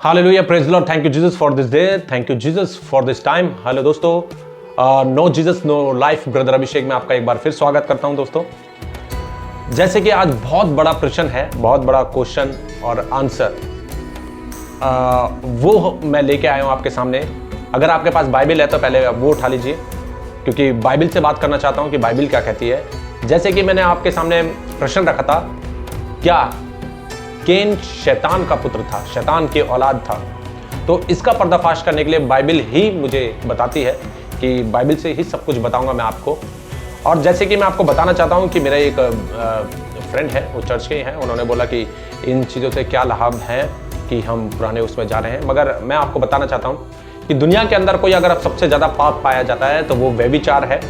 Hallelujah, praise lord, thank you Jesus for this day, thank you Jesus for this time. Hello दोस्तों, no Jesus no life brother Abhishek में आपका एक बार फिर स्वागत करता हूं। दोस्तों, जैसे कि आज बहुत बड़ा प्रश्न है, बहुत बड़ा क्वेश्चन और आंसर वो मैं लेके आया हूं आपके सामने। अगर आपके पास बाइबल है तो पहले वो उठा लीजिए, क्योंकि बाइबल से बात करना चाहता हूं कि बाइबल क्या कहती है। जैसे कि मैंने आपके सामने प्रश्न रखा था, क्या केन शैतान का पुत्र था, शैतान की औलाद था? तो इसका पर्दाफाश करने के लिए बाइबल ही मुझे बताती है कि बाइबल से ही सब कुछ बताऊंगा मैं आपको। और जैसे कि मैं आपको बताना चाहता हूं कि मेरा एक फ्रेंड है, वो चर्च के ही हैं, उन्होंने बोला कि इन चीज़ों से क्या लाभ है कि हम पुराने उसमें जा रहे हैं। मगर मैं आपको बताना चाहता हूँ कि दुनिया के अंदर कोई अगर सबसे ज़्यादा पाप पाया जाता है तो वो व्यभिचार है।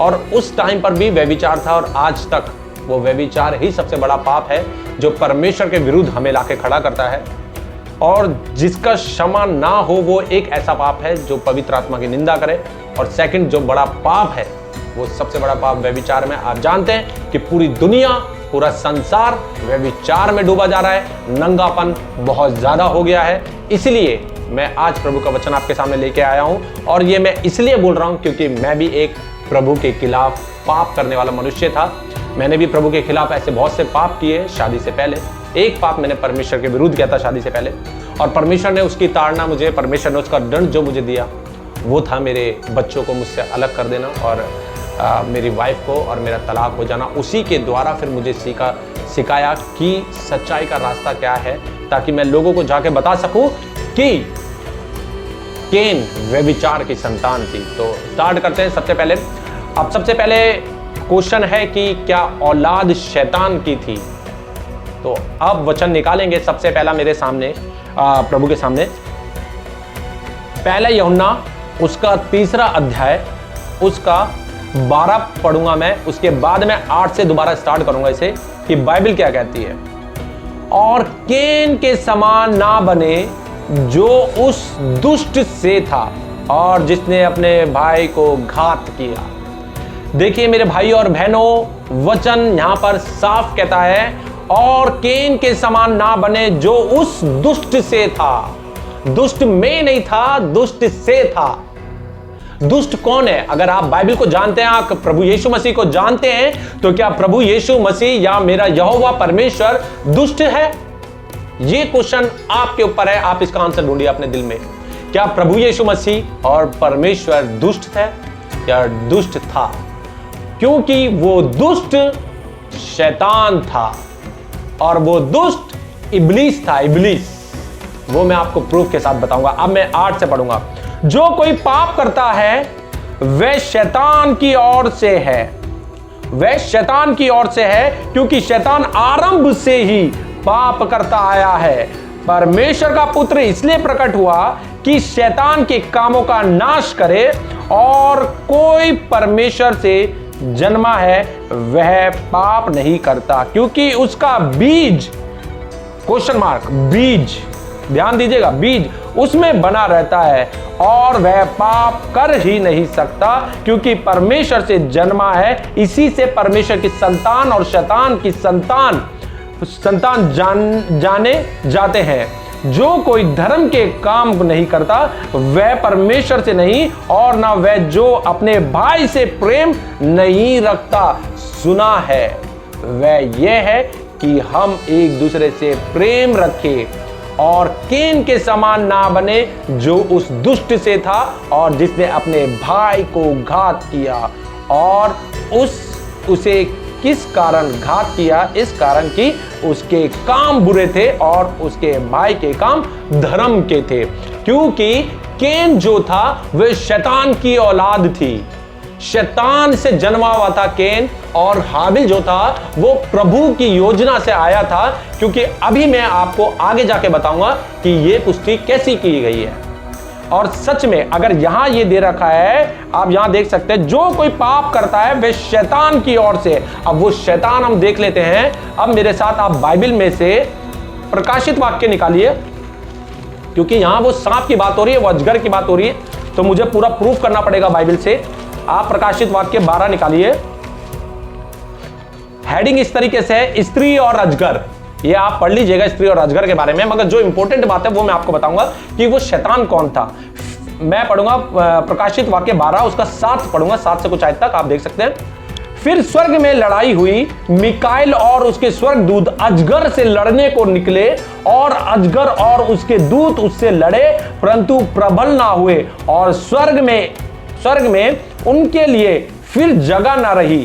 और उस टाइम पर भी व्यभिचार था और आज तक वो व्यभिचार ही सबसे बड़ा पाप है जो परमेश्वर के विरुद्ध हमें लाके खड़ा करता है। और जिसका क्षमा ना हो वो एक ऐसा पाप है जो पवित्र आत्मा की निंदा करे। और सेकंड जो बड़ा पाप है, वो सबसे बड़ा पाप व्यभिचार में। आप जानते हैं कि पूरी दुनिया, पूरा संसार व्यभिचार में डूबा जा रहा है, नंगापन बहुत ज्यादा हो गया है। इसलिए मैं आज प्रभु का वचन आपके सामने लेके आया हूं। और ये मैं इसलिए बोल रहा हूं क्योंकि मैं भी एक प्रभु के खिलाफ पाप करने वाला मनुष्य था। मैंने भी प्रभु के खिलाफ ऐसे बहुत से पाप किए शादी से पहले। एक पाप मैंने परमेश्वर के विरुद्ध किया था शादी से पहले, और परमेश्वर ने उसकी ताड़ना मुझे, परमेश्वर ने उसका दंड जो मुझे दिया वो था मेरे बच्चों को मुझसे अलग कर देना और मेरी वाइफ को और मेरा तलाक हो जाना। उसी के द्वारा फिर मुझे सिखाया कि सच्चाई का रास्ता क्या है, ताकि मैं लोगों को जाके बता सकूं कि केन व्यभिचार की संतान थी। तो स्टार्ट करते हैं। सबसे पहले क्वेश्चन है कि क्या औलाद शैतान की थी? तो अब वचन निकालेंगे। सबसे पहला मेरे सामने प्रभु के सामने पहला यूहन्ना उसका 3 अध्याय उसका 12 पढ़ूंगा मैं। उसके बाद मैं 8 से दोबारा स्टार्ट करूंगा इसे, कि बाइबल क्या कहती है। और केन के समान ना बने जो उस दुष्ट से था और जिसने अपने भाई को घात किया। देखिए मेरे भाई और बहनों, वचन यहां पर साफ कहता है, और केन के समान ना बने जो उस दुष्ट से था। दुष्ट में नहीं था, दुष्ट से था। दुष्ट कौन है? अगर आप बाइबल को जानते हैं, आप प्रभु यीशु मसीह को जानते हैं, तो क्या प्रभु यीशु मसीह या मेरा यहोवा परमेश्वर दुष्ट है? यह क्वेश्चन आपके ऊपर है, आप इसका आंसर ढूंढिए अपने दिल में। क्या प्रभु यीशु मसीह और परमेश्वर दुष्ट थे या दुष्ट था? क्योंकि वो दुष्ट शैतान था और वो दुष्ट इब्लीस था, इब्लीस। वो मैं आपको प्रूफ के साथ बताऊंगा। अब मैं 8 से पढ़ूंगा। जो कोई पाप करता है वह शैतान की ओर से है, वह शैतान की ओर से है, क्योंकि शैतान आरंभ से ही पाप करता आया है। परमेश्वर का पुत्र इसलिए प्रकट हुआ कि शैतान के कामों का नाश करे, और कोई परमेश्वर से जन्मा है वह पाप नहीं करता, क्योंकि उसका बीज, क्वेश्चन मार्क, बीज, ध्यान दीजिएगा, बीज उसमें बना रहता है और वह पाप कर ही नहीं सकता, क्योंकि परमेश्वर से जन्मा है। इसी से परमेश्वर की संतान और शैतान की संतान जाने जाते हैं। जो कोई धर्म के काम नहीं करता वह परमेश्वर से नहीं, और ना वह जो अपने भाई से प्रेम नहीं रखता। सुना है वह यह है कि हम एक दूसरे से प्रेम रखें, और केन के समान ना बने जो उस दुष्ट से था और जिसने अपने भाई को घात किया। और उसे किस कारण घात किया? इस कारण कि उसके काम बुरे थे और उसके भाई के काम धर्म के थे। क्योंकि केन जो था वह शैतान की औलाद थी, शैतान से जन्मा हुआ था केन। और हाबिल जो था वो प्रभु की योजना से आया था, क्योंकि अभी मैं आपको आगे जाके बताऊंगा कि यह पुष्टि कैसी की गई है। और सच में अगर यहां ये दे रखा है, आप यहां देख सकते हैं, जो कोई पाप करता है वह शैतान की ओर से। अब वो शैतान हम देख लेते हैं। अब मेरे साथ आप बाइबल में से प्रकाशित वाक्य निकालिए, क्योंकि यहां वो सांप की बात हो रही है, वो अजगर की बात हो रही है, तो मुझे पूरा प्रूफ करना पड़ेगा बाइबल से। आप प्रकाशित वाक्य 12 निकालिए। हेडिंग इस तरीके से है, स्त्री और अजगर। ये आप पढ़ लीजिएगा स्त्री और अजगर के बारे में, मगर जो इंपॉर्टेंट बात है वो मैं आपको बताऊंगा कि वो शैतान कौन था। मैं पढ़ूंगा प्रकाशित वाक्य 12 उसका 7 पढ़ूंगा, 7 से कुछ आयत तक आप देख सकते हैं। फिर स्वर्ग में लड़ाई हुई, मिकाएल और उसके स्वर्गदूत अजगर से लड़ने को निकले और अजगर और उसके दूत उससे लड़े परंतु प्रबल ना हुए, और स्वर्ग में उनके लिए फिर जगह ना रही।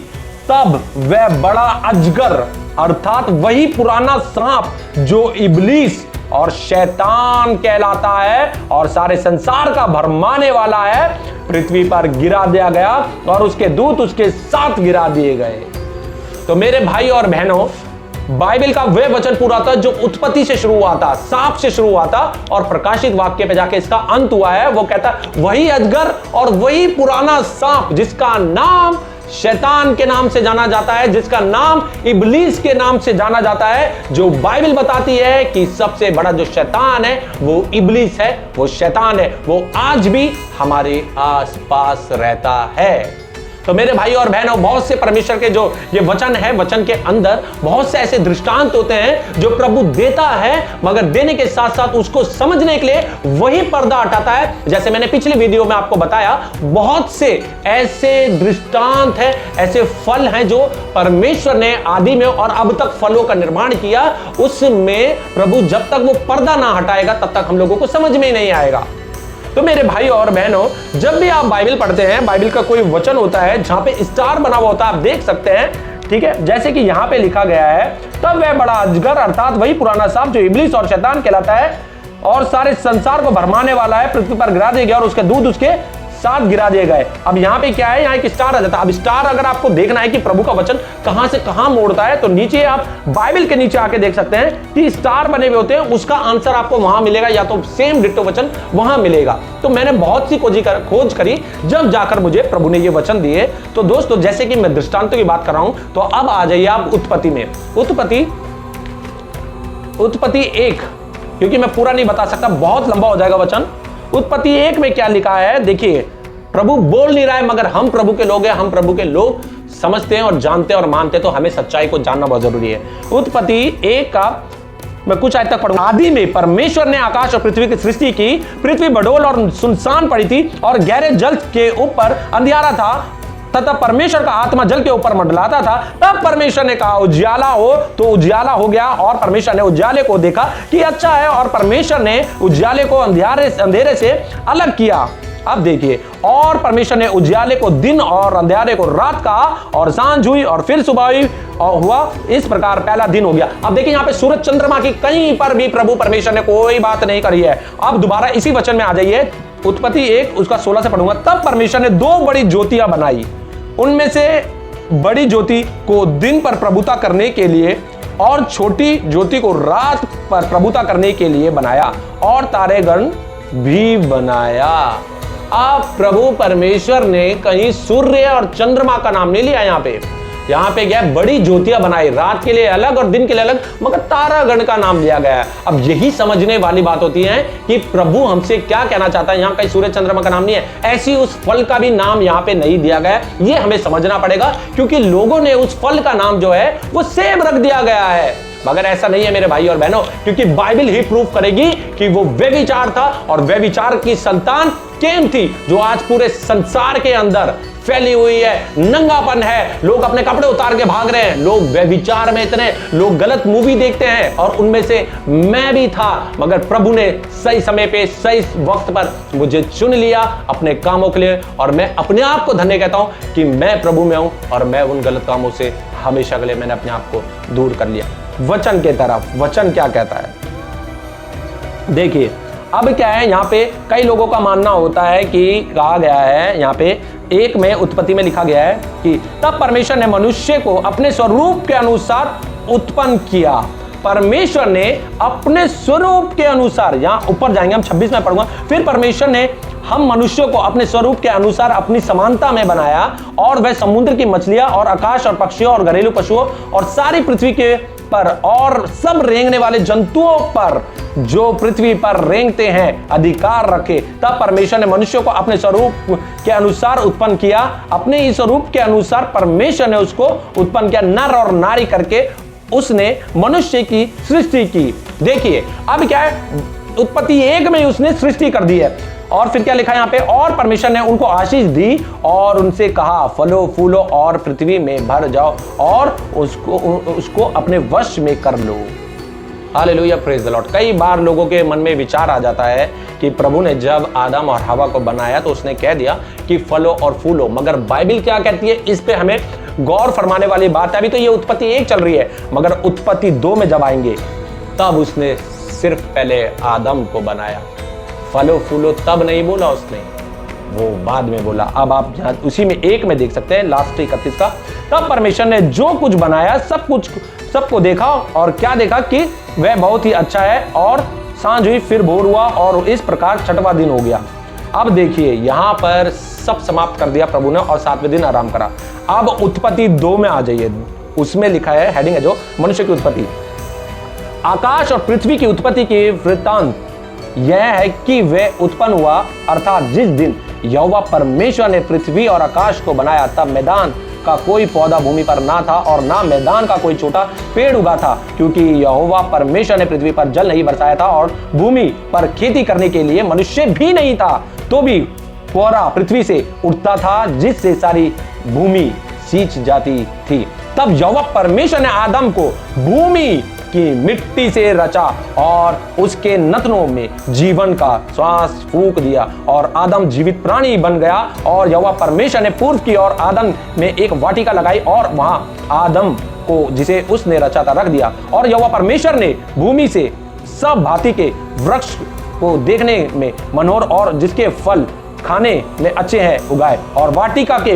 तब वह बड़ा अजगर अर्थात वही पुराना सांप जो इब्लीस और शैतान कहलाता है और सारे संसार का भरमाने वाला है, पृथ्वी पर गिरा दिया गया और उसके दूत उसके साथ गिरा दिए गए। तो मेरे भाई और बहनों, बाइबल का वह वचन पूरा था जो उत्पत्ति से शुरू हुआ था, सांप से शुरू हुआ था और प्रकाशित वाक्य पे जाके इसका अंत हुआ है। वो कहता वही अजगर और वही पुराना सांप जिसका नाम शैतान के नाम से जाना जाता है, जिसका नाम इब्लीस के नाम से जाना जाता है, जो बाइबल बताती है कि सबसे बड़ा जो शैतान है वो इब्लीस है, वो शैतान है, वो आज भी हमारे आसपास रहता है। तो मेरे भाई और बहनों, बहुत से परमेश्वर के जो ये वचन है, वचन के अंदर बहुत से ऐसे दृष्टांत होते हैं जो प्रभु देता है, मगर देने के साथ साथ उसको समझने के लिए वही पर्दा हटाता है। जैसे मैंने पिछले वीडियो में आपको बताया, बहुत से ऐसे दृष्टांत हैं, ऐसे फल हैं जो परमेश्वर ने आदि में और अब तक फलों का निर्माण किया, उसमें प्रभु जब तक वो पर्दा ना हटाएगा तब तक हम लोगों को समझ में ही नहीं आएगा। तो मेरे भाई और बहनों, जब भी आप बाइबल पढ़ते हैं, बाइबल का कोई वचन होता है जहां पे स्टार बना हुआ होता है, आप देख सकते हैं, ठीक है, जैसे कि यहां पे लिखा गया है, तब वह बड़ा अजगर अर्थात वही पुराना सांप जो इब्लीस और शैतान कहलाता है और सारे संसार को भरमाने वाला है, पृथ्वी पर गिरा दिया गया और उसके दूत उसके साथ गिरा दिए गए। अब यहाँ पे क्या है, यहाँ एक स्टार आ जाता है। अब स्टार अगर आपको देखना है कि प्रभु का वचन कहां से कहां मोड़ता है, तो नीचे आप बाइबल के नीचे आके देख सकते हैं कि स्टार बने हुए होते हैं, उसका आंसर आपको वहां मिलेगा, या तो सेम डिट्टो वचन वहां मिलेगा। तो मैंने बहुत सी खोज करी, जब जाकर मुझे प्रभु ने ये वचन दिए। तो दोस्तों, जैसे कि मैं दृष्टांतों की बात कर रहा हूं, तो अब आ जाइए आप उत्पत्ति में। उत्पत्ति 1, क्योंकि मैं पूरा नहीं बता सकता, बहुत लंबा हो जाएगा वचन। उत्पत्ति 1 में क्या लिखा है देखिए, प्रभु बोल नहीं रहा है, मगर हम प्रभु के लोग हैं, हम प्रभु के लोग समझते हैं और जानते हैं और मानते हैं, तो हमें सच्चाई को जानना बहुत जरूरी है। उत्पत्ति 1 का मैं कुछ आयत तक पढ़ूंगा। आदि में परमेश्वर ने आकाश और पृथ्वी की सृष्टि की। पृथ्वी बडोल और सुनसान पड़ी थी और गहरे जल के ऊपर अंधियारा था तथा परमेश्वर का आत्मा जल के ऊपर मंडलाता था। तब परमेश्वर ने कहा उजियाला हो, तो उजियाला हो गया और परमेश्वर ने उजियाले को देखा कि अच्छा है, और परमेश्वर ने उजियाले को अंधेरे से अलग किया। अब देखिए, और परमेश्वर ने उजियाले को दिन और अंधेरे को रात कहा, और सांझ हुई और फिर सुबह हुई और हुआ, इस प्रकार पहला दिन हो गया। अब देखिए यहाँ पे सूरज चंद्रमा की कहीं पर भी प्रभु परमेश्वर ने कोई बात नहीं करी है। अब दोबारा इसी वचन में आ जाइए, उत्पत्ति 1 उसका 16 से पढ़ूंगा। तब परमेश्वर ने 2 बड़ी ज्योतियां बनाई, उनमें से बड़ी ज्योति को दिन पर प्रभुता करने के लिए और छोटी ज्योति को रात पर प्रभुता करने के लिए बनाया, और तारेगण भी बनाया। अब प्रभु परमेश्वर ने कहीं सूर्य और चंद्रमा का नाम नहीं लिया, यहाँ पे क्या है, बड़ी ज्योतियां बनाई, रात के लिए अलग और दिन के लिए अलग, मगर तारागण का नाम लिया गया है। अब यही समझने वाली बात होती है कि प्रभु हमसे क्या कहना चाहता है। यहाँ कहीं सूर्य चंद्रमा का नाम नहीं है, ऐसी उस फल का भी नाम यहाँ पे नहीं दिया गया है। ये हमें समझना पड़ेगा, क्योंकि लोगों ने उस फल का नाम जो है वो सेब रख दिया गया है, मगर ऐसा नहीं है मेरे भाई और बहनों, क्योंकि बाइबल ही प्रूफ करेगी कि वो व्यभिचार था, और व्यभिचार की संतान केन थी, जो आज पूरे संसार के अंदर फैली हुई है। नंगापन है, लोग अपने कपड़े उतार के भाग रहे हैं, लोग व्यभिचार में इतने, लोग गलत मूवी देखते हैं, और उनमें से मैं भी था, मगर प्रभु ने सही समय पे सही वक्त पर मुझे चुन लिया अपने कामों के लिए, और मैं अपने आप को धन्य कहता हूं कि मैं प्रभु में हूं, और मैं उन गलत कामों से हमेशा के लिए मैंने अपने आप को दूर कर लिया। वचन के तरफ, वचन क्या कहता है देखिए। अब क्या है, यहाँ पे कई लोगों का मानना होता है कि कहा गया है, यहाँ पे 1 में उत्पत्ति में लिखा गया है कि तब परमेश्वर ने मनुष्य को अपने स्वरूप के अनुसार उत्पन्न किया। परमेश्वर ने अपने स्वरूप के अनुसार, यहां ऊपर जाएंगे हम 26 में पढ़ूंगा, फिर परमेश्वर ने हम मनुष्यों को अपने स्वरूप के अनुसार अपनी समानता में बनाया, और वह समुद्र की मछलियां और आकाश और पक्षियों और घरेलू पशुओं और सारी पृथ्वी के पर और सब रेंगने वाले जंतुओं पर जो पृथ्वी पर रेंगते हैं अधिकार रखे। तब परमेश्वर ने मनुष्यों को अपने स्वरूप के अनुसार उत्पन्न किया, अपने ही स्वरूप के अनुसार परमेश्वर ने उसको उत्पन्न किया, नर और नारी करके उसने मनुष्य की सृष्टि की। देखिए अब क्या है, उत्पत्ति 1 में उसने सृष्टि कर दी है। और फिर क्या लिखा है यहाँ पे, और परमेश्वर ने उनको आशीष दी और उनसे कहा फलो फूलो और पृथ्वी में भर जाओ और उसको अपने वश में कर लो। Hallelujah, praise the lord. कई बार लोगों के मन में विचार आ जाता है कि प्रभु ने जब आदम और हवा को बनाया तो उसने कह दिया कि फलो और फूलो, मगर बाइबिल क्या कहती है, इस पे हमें गौर फरमाने वाली बात है। अभी तो ये उत्पत्ति 1 चल रही है, मगर उत्पत्ति 2 में जब आएंगे तब उसने सिर्फ पहले आदम को बनाया। फलो फूलो तब नहीं बोला उसने, वो बाद में बोला। अब आप उसी में 1 में देख सकते हैं लास्ट 31 का, तब परमेश्वर ने जो कुछ बनाया सबको देखा और क्या देखा कि वह बहुत ही अच्छा है। और सांझ हुई, फिर भोर हुआ और इस प्रकार 6वां दिन हो गया। अब देखिए यहां पर सब समाप्त कर दिया प्रभु ने और 7वें दिन आराम करा। अब उत्पत्ति 2 में आ जाइए, उसमें लिखा है, हेडिंग है जो मनुष्य की उत्पत्ति। आकाश और पृथ्वी की उत्पत्ति की वृत्तांत यह है कि वह उत्पन्न हुआ, अर्थात जिस दिन यहोवा परमेश्वर ने पृथ्वी और आकाश को बनाया तब मैदान का कोई पौधा भूमि पर ना था और ना मैदान का कोई छोटा पेड़ उगा था, क्योंकि यहोवा परमेश्वर ने पृथ्वी पर जल नहीं बरसाया था और भूमि पर खेती करने के लिए मनुष्य भी नहीं था। तो भी कोहरा पृथ्वी से उठता था जिससे सारी भूमि सींच जाती थी। तब यहोवा परमेश्वर ने आदम को भूमि की मिट्टी से रचा और उसके नथनों में जीवन का श्वास फूंक दिया और आदम जीवित प्राणी बन गया। और यहोवा परमेश्वर ने पूर्व की ओर आदम में एक वाटिका लगाई और वहां आदम को जिसे उसने रचा था रख दिया। और यहोवा परमेश्वर ने भूमि से सब भांति के वृक्ष को देखने में मनोहर और जिसके फल खाने में अच्छे हैं उगाए, और वाटिका के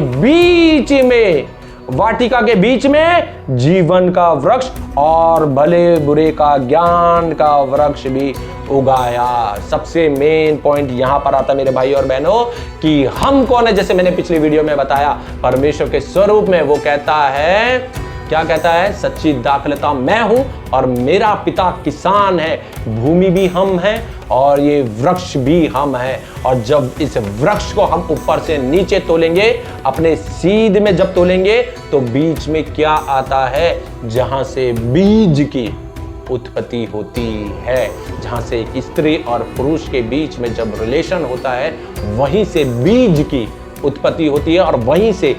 बीच में जीवन का वृक्ष और भले बुरे का ज्ञान का वृक्ष भी उगाया। सबसे मेन पॉइंट यहां पर आता मेरे भाई और बहनों कि हम कौन है। जैसे मैंने पिछली वीडियो में बताया, परमेश्वर के स्वरूप में वो कहता है, क्या कहता है, सच्ची दाखलता मैं हूं और मेरा पिता किसान है, भूमि भी हम हैं और ये वृक्ष भी हम हैं। और जब इस वृक्ष को हम ऊपर से नीचे तोलेंगे, अपने सीध में जब तोलेंगे, तो बीच में क्या आता है, जहां से बीज की उत्पत्ति होती है, जहां से एक स्त्री और पुरुष के बीच में जब रिलेशन होता है, वहीं से बीज की उत्पत्ति होती है और वहीं से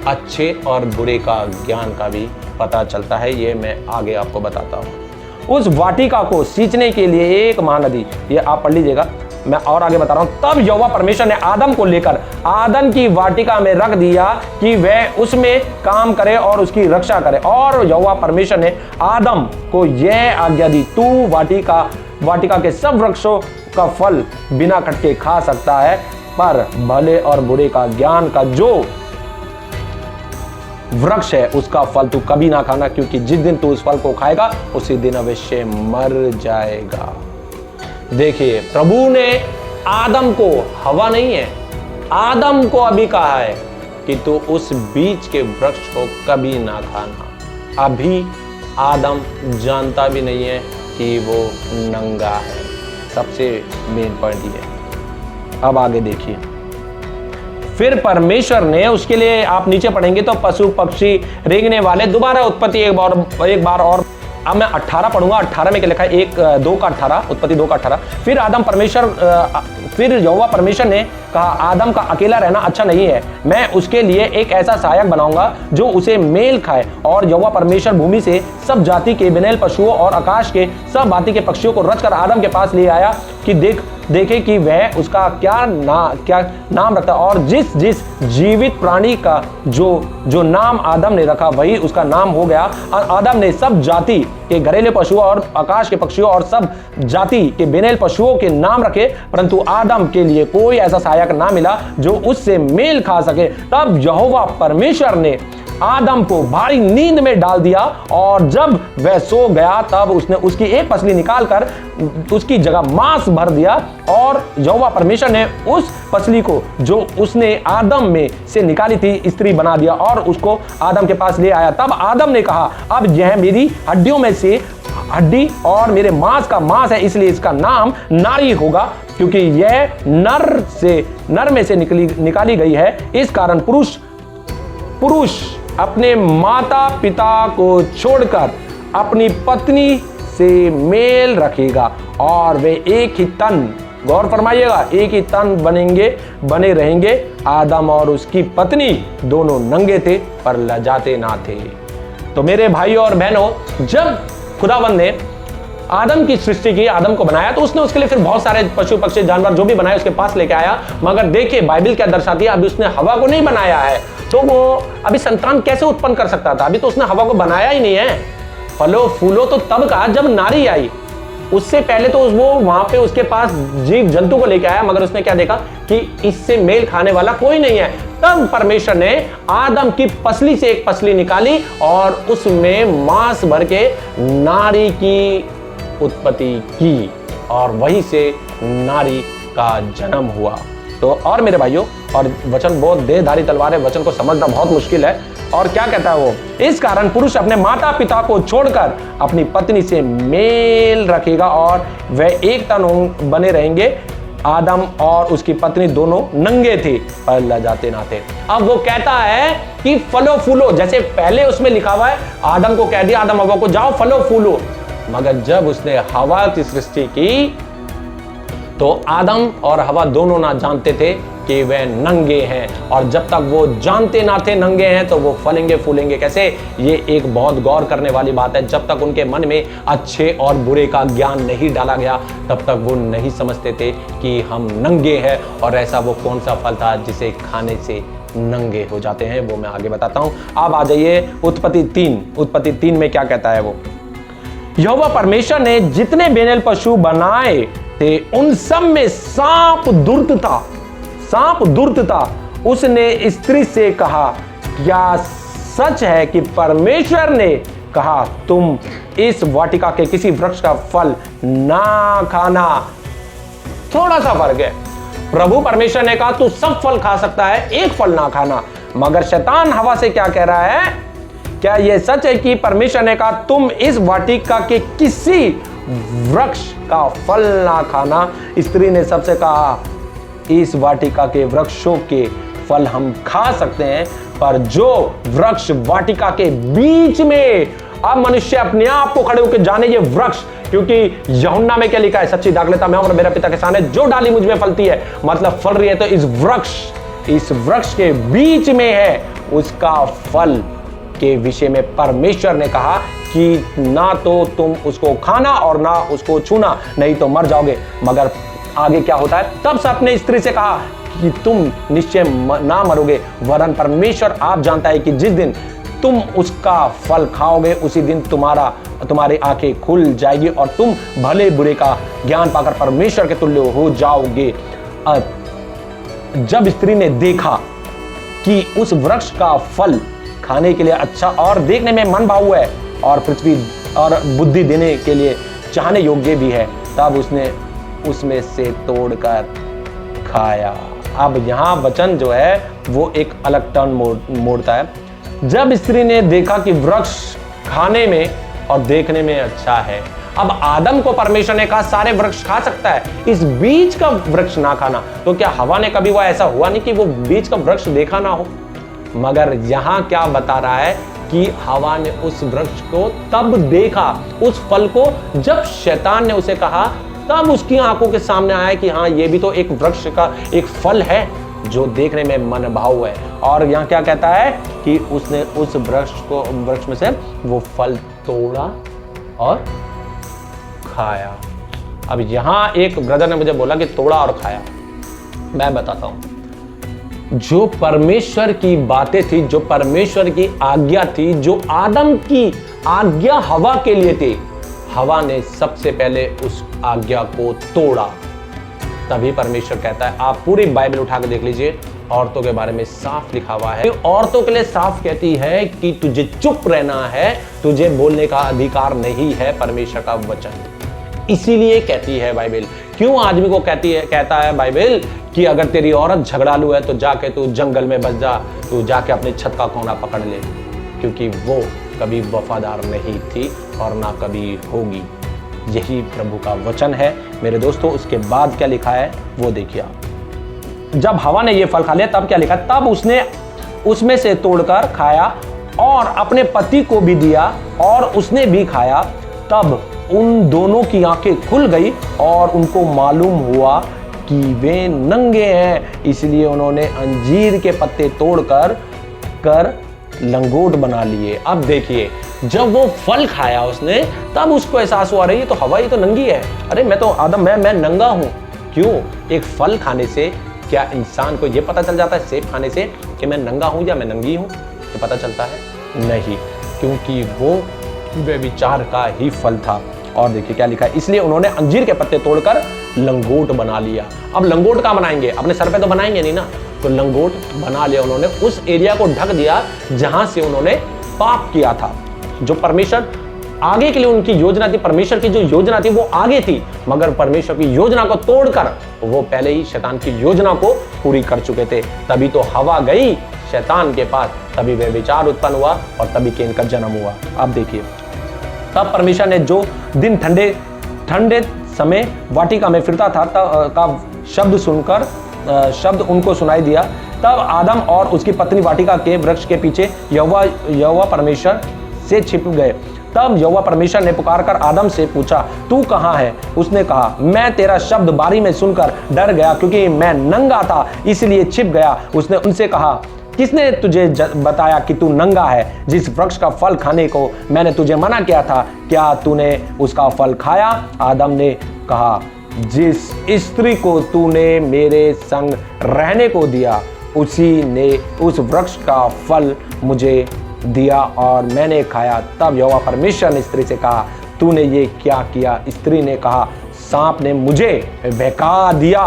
अच्छे और बुरे का ज्ञान का भी पता चलता है। ये मैं आगे आपको बताता हूं। उस वाटिका को सींचने के लिए एक महानदी, ये आप पढ़ लीजिएगा, मैं और आगे बता रहा हूं। तब यहोवा परमेश्वर ने आदम को लेकर आदम की वाटिका में रख दिया कि वह उसमें काम करे और उसकी रक्षा करे। और यहोवा परमेश्वर ने आदम को यह आज्ञा दी, तू वाटिका के सब वृक्षों का फल बिना कटके खा सकता है, पर भले और बुरे का ज्ञान का जो वृक्ष है उसका फल तू कभी ना खाना, क्योंकि जिस दिन तू उस फल को खाएगा उसी दिन अवश्य मर जाएगा। देखिए प्रभु ने आदम को, हवा नहीं है, आदम को अभी कहा है कि तू उस बीज के वृक्ष को कभी ना खाना। अभी आदम जानता भी नहीं है कि वो नंगा है। सबसे मेन पॉइंट ये। अब आगे देखिए, फिर परमेश्वर ने उसके लिए, आप नीचे पढ़ेंगे तो पशु पक्षी रेंगने वाले, दोबारा उत्पत्ति एक बार और। अब मैं 18 पढ़ूंगा। 18 में क्या लिखा है, 2 का 18, उत्पत्ति 2 का 18। फिर यहोवा परमेश्वर ने कहा, आदम का अकेला रहना अच्छा नहीं है, मैं उसके लिए एक ऐसा सहायक बनाऊंगा जो उसे मेल खाए। और यहोवा परमेश्वर भूमि से सब जाति के बेनैल पशुओं और आकाश के सब भांति के पक्षियों को रचकर आदम के पास ले आया कि देखे कि वह उसका क्या नाम रखता। और जिस जीवित प्राणी का जो नाम आदम ने रखा वही उसका नाम हो गया। आदम ने सब जाति के घरेलू पशुओं और आकाश के पक्षियों और सब जाति के बेनैल पशुओं के नाम रखे, परंतु आदम के लिए कोई ऐसा सहायक ना मिला जो उससे मेल खा सके। तब यहोवा परमेश्वर ने आदम को भारी नींद में डाल दिया और जब वह सो गया तब उसने उसकी एक पसली निकालकर उसकी जगह मांस भर दिया। और यहोवा परमेश्वर ने उस पसली को जो उसने आदम में से निकाली थी स्त्री बना दिया और उसको आदम के पास ले आया। तब आदम ने कहा, अब यह मेरी हड्डियों में से हड्डी और मेरे मांस का मांस है, इसलिए इसका नाम नारी होगा, क्योंकि यह नर में से निकाली गई है। इस कारण पुरुष अपने माता पिता को छोड़कर अपनी पत्नी से मेल रखेगा और वे एक ही तन, गौर फरमाइएगा, एक ही तन बने रहेंगे। आदम और उसकी पत्नी दोनों नंगे थे पर लजाते ना थे। तो मेरे भाइयों और बहनों, जब खुदावंद ने आदम की सृष्टि की, आदम को बनाया, तो उसने उसके लिए फिर बहुत सारे पशु पक्षी जानवर जो भी बनाए उसके पास लेके आया। मगर देखिए बाइबल क्या दर्शाती है, अभी उसने हवा को नहीं बनाया है, तो वो अभी संतान कैसे उत्पन्न कर सकता था? अभी तो उसने हवा को बनाया ही नहीं है। फलो फूलो तो तब कहा जब नारी आई, उससे पहले तो वो वहां पे उसके पास जीव जंतु को लेके आया, मगर उसने क्या देखा कि इससे मेल खाने वाला कोई नहीं है। तब परमेश्वर ने आदम की पसली से एक पसली निकाली और उसमें मांस भर के नारी की उत्पत्ति की और वहीं से नारी का जन्म हुआ। तो और मेरे भाइयों, और वचन बहुत देहधारी तलवार है, वचन को समझना बहुत मुश्किल है। और क्या कहता है वो, इस कारण पुरुष अपने माता पिता को छोड़कर अपनी पत्नी से मेल रखेगा और वह एक तन बने रहेंगे। आदम और उसकी पत्नी दोनों नंगे थे पर लजाते ना थे। अब वो कहता है कि फलो फूलो, जैसे पहले उसमें लिखा हुआ है, आदम को कह दिया, आदम हवा को जाओ फलो फूलो। मगर जब उसने हवा की सृष्टि की तो आदम और हवा दोनों ना जानते थे कि वे नंगे हैं, और जब तक वो जानते ना थे नंगे हैं तो वो फलेंगे फूलेंगे कैसे? ये एक बहुत गौर करने वाली बात है। जब तक उनके मन में अच्छे और बुरे का ज्ञान नहीं डाला गया तब तक वो नहीं समझते थे कि हम नंगे हैं, और ऐसा वो कौन सा फल था जिसे खाने से नंगे हो जाते हैं, वो मैं आगे बताता हूं। अब आ जाइए उत्पत्ति 3 में क्या कहता है वो, यहोवा परमेश्वर ने जितने बेनेल पशु बनाए थे उन सब में सांप दुर्त था। उसने स्त्री से कहा, क्या सच है कि परमेश्वर ने कहा तुम इस वाटिका के किसी वृक्ष का फल ना खाना? थोड़ा सा फर्क है। प्रभु परमेश्वर ने कहा तू सब फल खा सकता है, एक फल ना खाना। मगर शैतान हवा से क्या कह रहा है, क्या यह सच है कि परमेश्वर ने कहा तुम इस वाटिका के किसी वृक्ष का फल ना खाना? स्त्री ने सबसे कहा, इस वाटिका के वृक्षों के फल हम खा सकते हैं, पर जो वृक्ष वाटिका के बीच में, अब मनुष्य अपने आप को खड़े होकर जाने ये वृक्ष, क्योंकि यूहन्ना में क्या लिखा है, सच्ची दाखलता मैं और मेरा पिता के सामने, जो डाली मुझ में फलती है, मतलब फल रही है, तो इस वृक्ष के बीच में है, उसका फल के विषय में परमेश्वर ने कहा कि ना तो तुम उसको खाना और ना उसको छूना, नहीं तो मर जाओगे। मगर आगे क्या होता है, तब से अपने स्त्री से कहा कि तुम निश्चय ना मरोगे, वरन परमेश्वर आप जानता है कि जिस दिन तुम उसका फल खाओगे उसी दिन तुम्हारी आंखें खुल जाएगी और तुम भले बुरे का ज्ञान पाकर परमेश्वर के तुल्य हो जाओगे। जब स्त्री ने देखा कि उस वृक्ष का फल खाने के लिए अच्छा और देखने में मन भाऊ है और पृथ्वी और बुद्धि देने के लिए चाहने योग्य भी है, तब उसने उसमें से तोड़कर खाया। अब यहाँ वचन जो है वो एक अलग टर्न मोड़ता है। जब स्त्री ने देखा कि वृक्ष खाने में और देखने में अच्छा है, अब आदम को परमेश्वर ने कहा सारे वृक्ष खा सकता है, इस बीज का वृक्ष ना खाना। तो क्या हवा ने कभी वो ऐसा हुआ नहीं कि वो बीज का वृक्ष देखा ना हो? मगर यहां क्या बता रहा है कि हवा ने उस वृक्ष को तब देखा, उस फल को जब शैतान ने उसे कहा, तब उसकी आंखों के सामने आया कि हाँ ये भी तो एक वृक्ष का एक फल है जो देखने में मन भाव है। और यहाँ क्या कहता है कि उसने उस वृक्ष में से वो फल तोड़ा और खाया। अब यहाँ एक ब्रदर ने मुझे बोला कि तोड़ा और खाया, मैं बताता हूं। जो परमेश्वर की बातें थी, जो परमेश्वर की आज्ञा थी, जो आदम की आज्ञा हवा के लिए थी, हवा ने सबसे पहले उस आज्ञा को तोड़ा। तभी परमेश्वर कहता है, आप पूरी बाइबल उठा के देख लीजिए, औरतों के बारे में साफ लिखा हुआ है। औरतों के लिए साफ कहती है कि तुझे चुप रहना है, तुझे बोलने का अधिकार नहीं है, परमेश्वर का वचन। इसीलिए कहती है बाइबल। क्यों आदमी को कहता है बाइबल कि अगर तेरी औरत झगड़ालू है तो जाके तू जंगल में बस जा, तू जाके अपने छत का कोना पकड़ ले, क्योंकि वो कभी वफादार नहीं थी और ना कभी होगी। यही प्रभु का वचन है मेरे दोस्तों। उसके बाद क्या लिखा है वो देखिए। जब हवा ने ये फल खा लिया तब क्या लिखा, तब उसने उसमें से तोड़कर खाया और अपने पति को भी दिया और उसने भी खाया। तब उन दोनों की आंखें खुल गई और उनको मालूम हुआ कि वे नंगे हैं, इसलिए उन्होंने अंजीर के पत्ते तोड़कर लंगोट बना लिए। अब देखिए, जब वो फल खाया उसने, तब उसको एहसास हुआ, रही तो हवा, ये तो नंगी है, अरे मैं तो आदम, मैं नंगा हूं। क्यों? एक फल खाने से क्या इंसान को ये पता चल जाता है, सेब खाने से, कि मैं नंगा हूं या मैं नंगी हूं? ये पता चलता है? नहीं, क्योंकि वो व्यभिचार का ही फल था। और देखिए क्या लिखा है, इसलिए उन्होंने अंजीर के पत्ते तोड़कर लंगोट बना लिया। अब लंगोट कहाँ बनाएंगे? अपने सर पे तो बनाएंगे नहीं ना, तो लंगोट बना लिया उन्होंने, उस एरिया को ढक दिया जहां से उन्होंने पाप किया था। जो परमेश्वर आगे के लिए उनकी योजना थी, परमेश्वर की जो योजना थी वो आगे थी, मगर परमेश्वर की योजना को तोड़कर वो पहले ही शैतान की योजना को पूरी कर चुके थे। तभी तो हवा गई शैतान के पास, तभी व्यभिचार उत्पन्न हुआ और तभी कैन का जन्म हुआ। अब देखिए, तब परमेश्वर ने जो दिन ठंडे समय वाटिका में फिरता था का शब्द सुनकर शब्द उनको सुनाई दिया। तब आदम और उसकी पत्नी वाटिका के वृक्ष के पीछे यहोवा परमेश्वर से छिप गए। तब यहोवा परमेश्वर ने पुकारकर आदम से पूछा, तू कहाँ है? उसने कहा, मैं तेरा शब्द बारी में सुनकर डर गया, क्योंकि मैं नंगा था, इसलिए छिप गया। उसने उनसे कहा, किसने तुझे बताया कि तू नंगा है? जिस वृक्ष का फल खाने को मैंने तुझे मना किया था, क्या तूने उसका फल खाया? आदम ने कहा, जिस स्त्री को तूने मेरे संग रहने को दिया, उसी ने उस वृक्ष का फल मुझे दिया और मैंने खाया। तब यहोवा परमेश्वर ने स्त्री से कहा, तूने ये क्या किया? स्त्री ने कहा, सांप ने मुझे बहका दिया,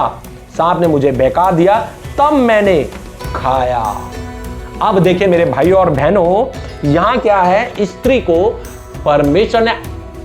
सांप ने मुझे बहका दिया, तब मैंने खाया। अब देखिए मेरे भाइयों और बहनों, यहां क्या है, स्त्री को परमेश्वर ने,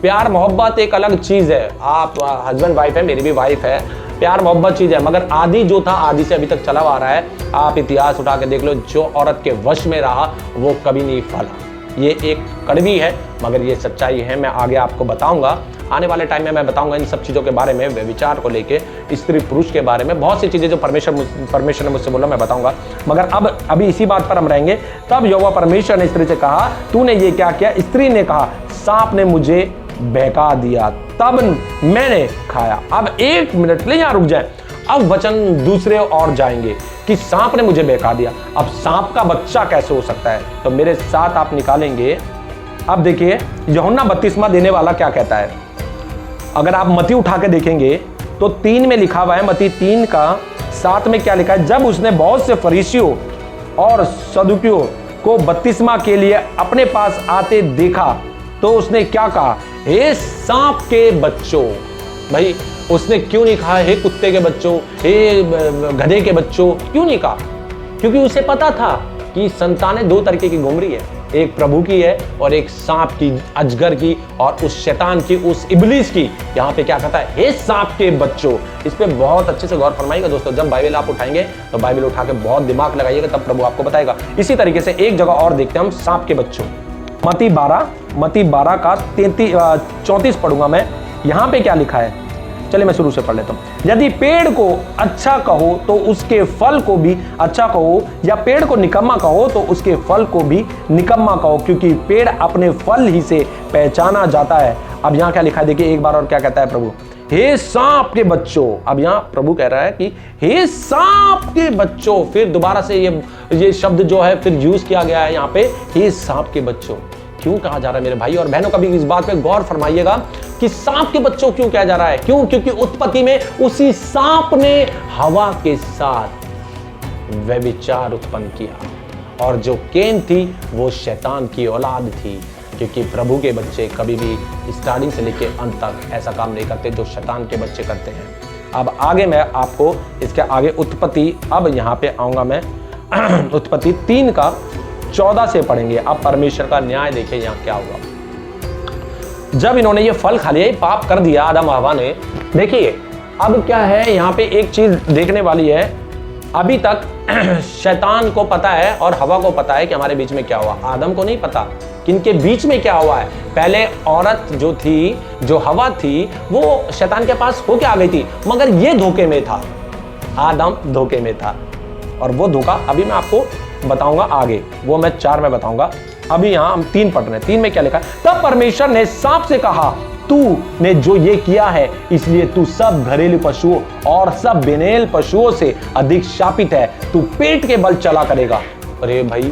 प्यार मोहब्बत एक अलग चीज है, आप हस्बैंड वाइफ है, मेरी भी वाइफ है, प्यार मोहब्बत चीज है, मगर आदि जो था आदि से अभी तक चला आ रहा है। आप इतिहास उठा के देख लो, जो औरत के वश में रहा वो कभी नहीं फला। ये एक कड़वी है, मगर ये सच्चाई है। मैं आगे आपको बताऊंगा, आने वाले टाइम में मैं बताऊंगा इन सब चीज़ों के बारे में, व्यभिचार को लेके, स्त्री पुरुष के बारे में, बहुत सी चीज़ें जो परमेश्वर ने मुझसे बोला, मैं बताऊंगा। मगर अब अभी इसी बात पर हम रहेंगे। तब यहोवा परमेश्वर ने स्त्री से कहा, तूने ये क्या किया? स्त्री ने कहा, सांप ने मुझे बहका दिया, तब मैंने खाया। अब एक मिनट ले, यहां रुक जाए। अब वचन दूसरे और जाएंगे कि सांप ने मुझे बहका दिया। अब सांप का बच्चा कैसे हो सकता है? तो मेरे साथ आप निकालेंगे। अब देखिए, यूहन्ना बपतिस्मा देने वाला क्या कहता है। अगर आप मत्ती उठा के देखेंगे तो 3 में लिखा हुआ है, मत्ती 3 का 7 में क्या लिखा है, जब उसने बहुत से फरीसियों और सदुकियों को बपतिस्मा के लिए अपने पास आते देखा, तो उसने क्या कहा, हे सांप के बच्चों। भाई उसने क्यों नहीं कहा हे कुत्ते के बच्चों, हे गधे के बच्चों? क्यों नहीं कहा? क्योंकि उसे पता था कि संतानें 2 तरीके की घूम रही है, एक प्रभु की है और एक सांप की, अजगर की और उस शैतान की, उस इब्लीस की। यहाँ पे क्या कहता है, हे सांप के बच्चों। इस पे बहुत अच्छे से गौर फरमाइएगा दोस्तों। जब बाइबल आप उठाएंगे तो बाइबल उठा के बहुत दिमाग लगाइएगा, तब प्रभु आपको बताएगा। इसी तरीके से एक जगह और देखते हैं हम, सांप के बच्चों। मत्ती 12 का 34 पढ़ूंगा मैं। यहाँ पे क्या लिखा है, चलिए मैं शुरू से पढ़ लेता हूं। यदि पेड़ को अच्छा कहो तो उसके फल को भी अच्छा कहो, या पेड़ को निकम्मा कहो तो उसके फल को भी निकम्मा कहो, क्योंकि पेड़ अपने फल ही से पहचाना जाता है। अब यहाँ क्या लिखा है, देखिए एक बार और क्या कहता है प्रभु, हे सांप के बच्चों। अब यहाँ प्रभु कह रहा है कि हे सांप के बच्चों। फिर दोबारा से ये शब्द जो है फिर यूज किया गया है यहाँ पे, हे सांप के बच्चों। क्यों कहा जा रहा है मेरे भाई और बहनों? कभी इस बात पे गौर फरमाइएगा कि सांप के बच्चों क्यों कहा जा रहा है। क्यों? क्योंकि उत्पत्ति में उसी सांप ने हवा के साथ व्यभिचार उत्पन्न किया, और जो कैन थी वो शैतान की औलाद थी, क्योंकि प्रभु के बच्चे कभी भी स्टार्टिंग से लेकर अंत तक ऐसा काम नहीं करते जो शैतान के बच्चे करते हैं। अब आगे मैं आपको इसके आगे उत्पत्ति, अब यहाँ पे आऊंगा मैं उत्पत्ति 3 का 14 से पढ़ेंगे। अब परमेश्वर का न्याय देखिए यहाँ क्या हुआ। जब इन्होंने ये फल खा लिया, पाप कर दिया आदम हवा ने। देखिए अब क्या है, यहाँ पे एक चीज देखने वाली है। अभी तक शैतान को पता है और हवा को पता है कि हमारे बीच में क्या हुआ। आदम को नहीं पता कि इनके बीच में क्या हुआ है। पहले औरत जो थी, जो हवा थी, वो शैतान के पास होके आ गई थी, मगर ये धोखे में था, आदम धोखे में था। और वो धोखा अभी मैं आपको बताऊंगा आगे, वो मैं 4 में बताऊंगा। अभी यहां हम 3 पढ़ रहे हैं। 3 में क्या लिखा है? तब परमेश्वर ने सांप से कहा, तू ने जो ये किया है इसलिए तू सब घरेलू पशुओं और सब बेनेल पशुओं से अधिक शापित है। तू पेट के बल चला करेगा। अरे भाई,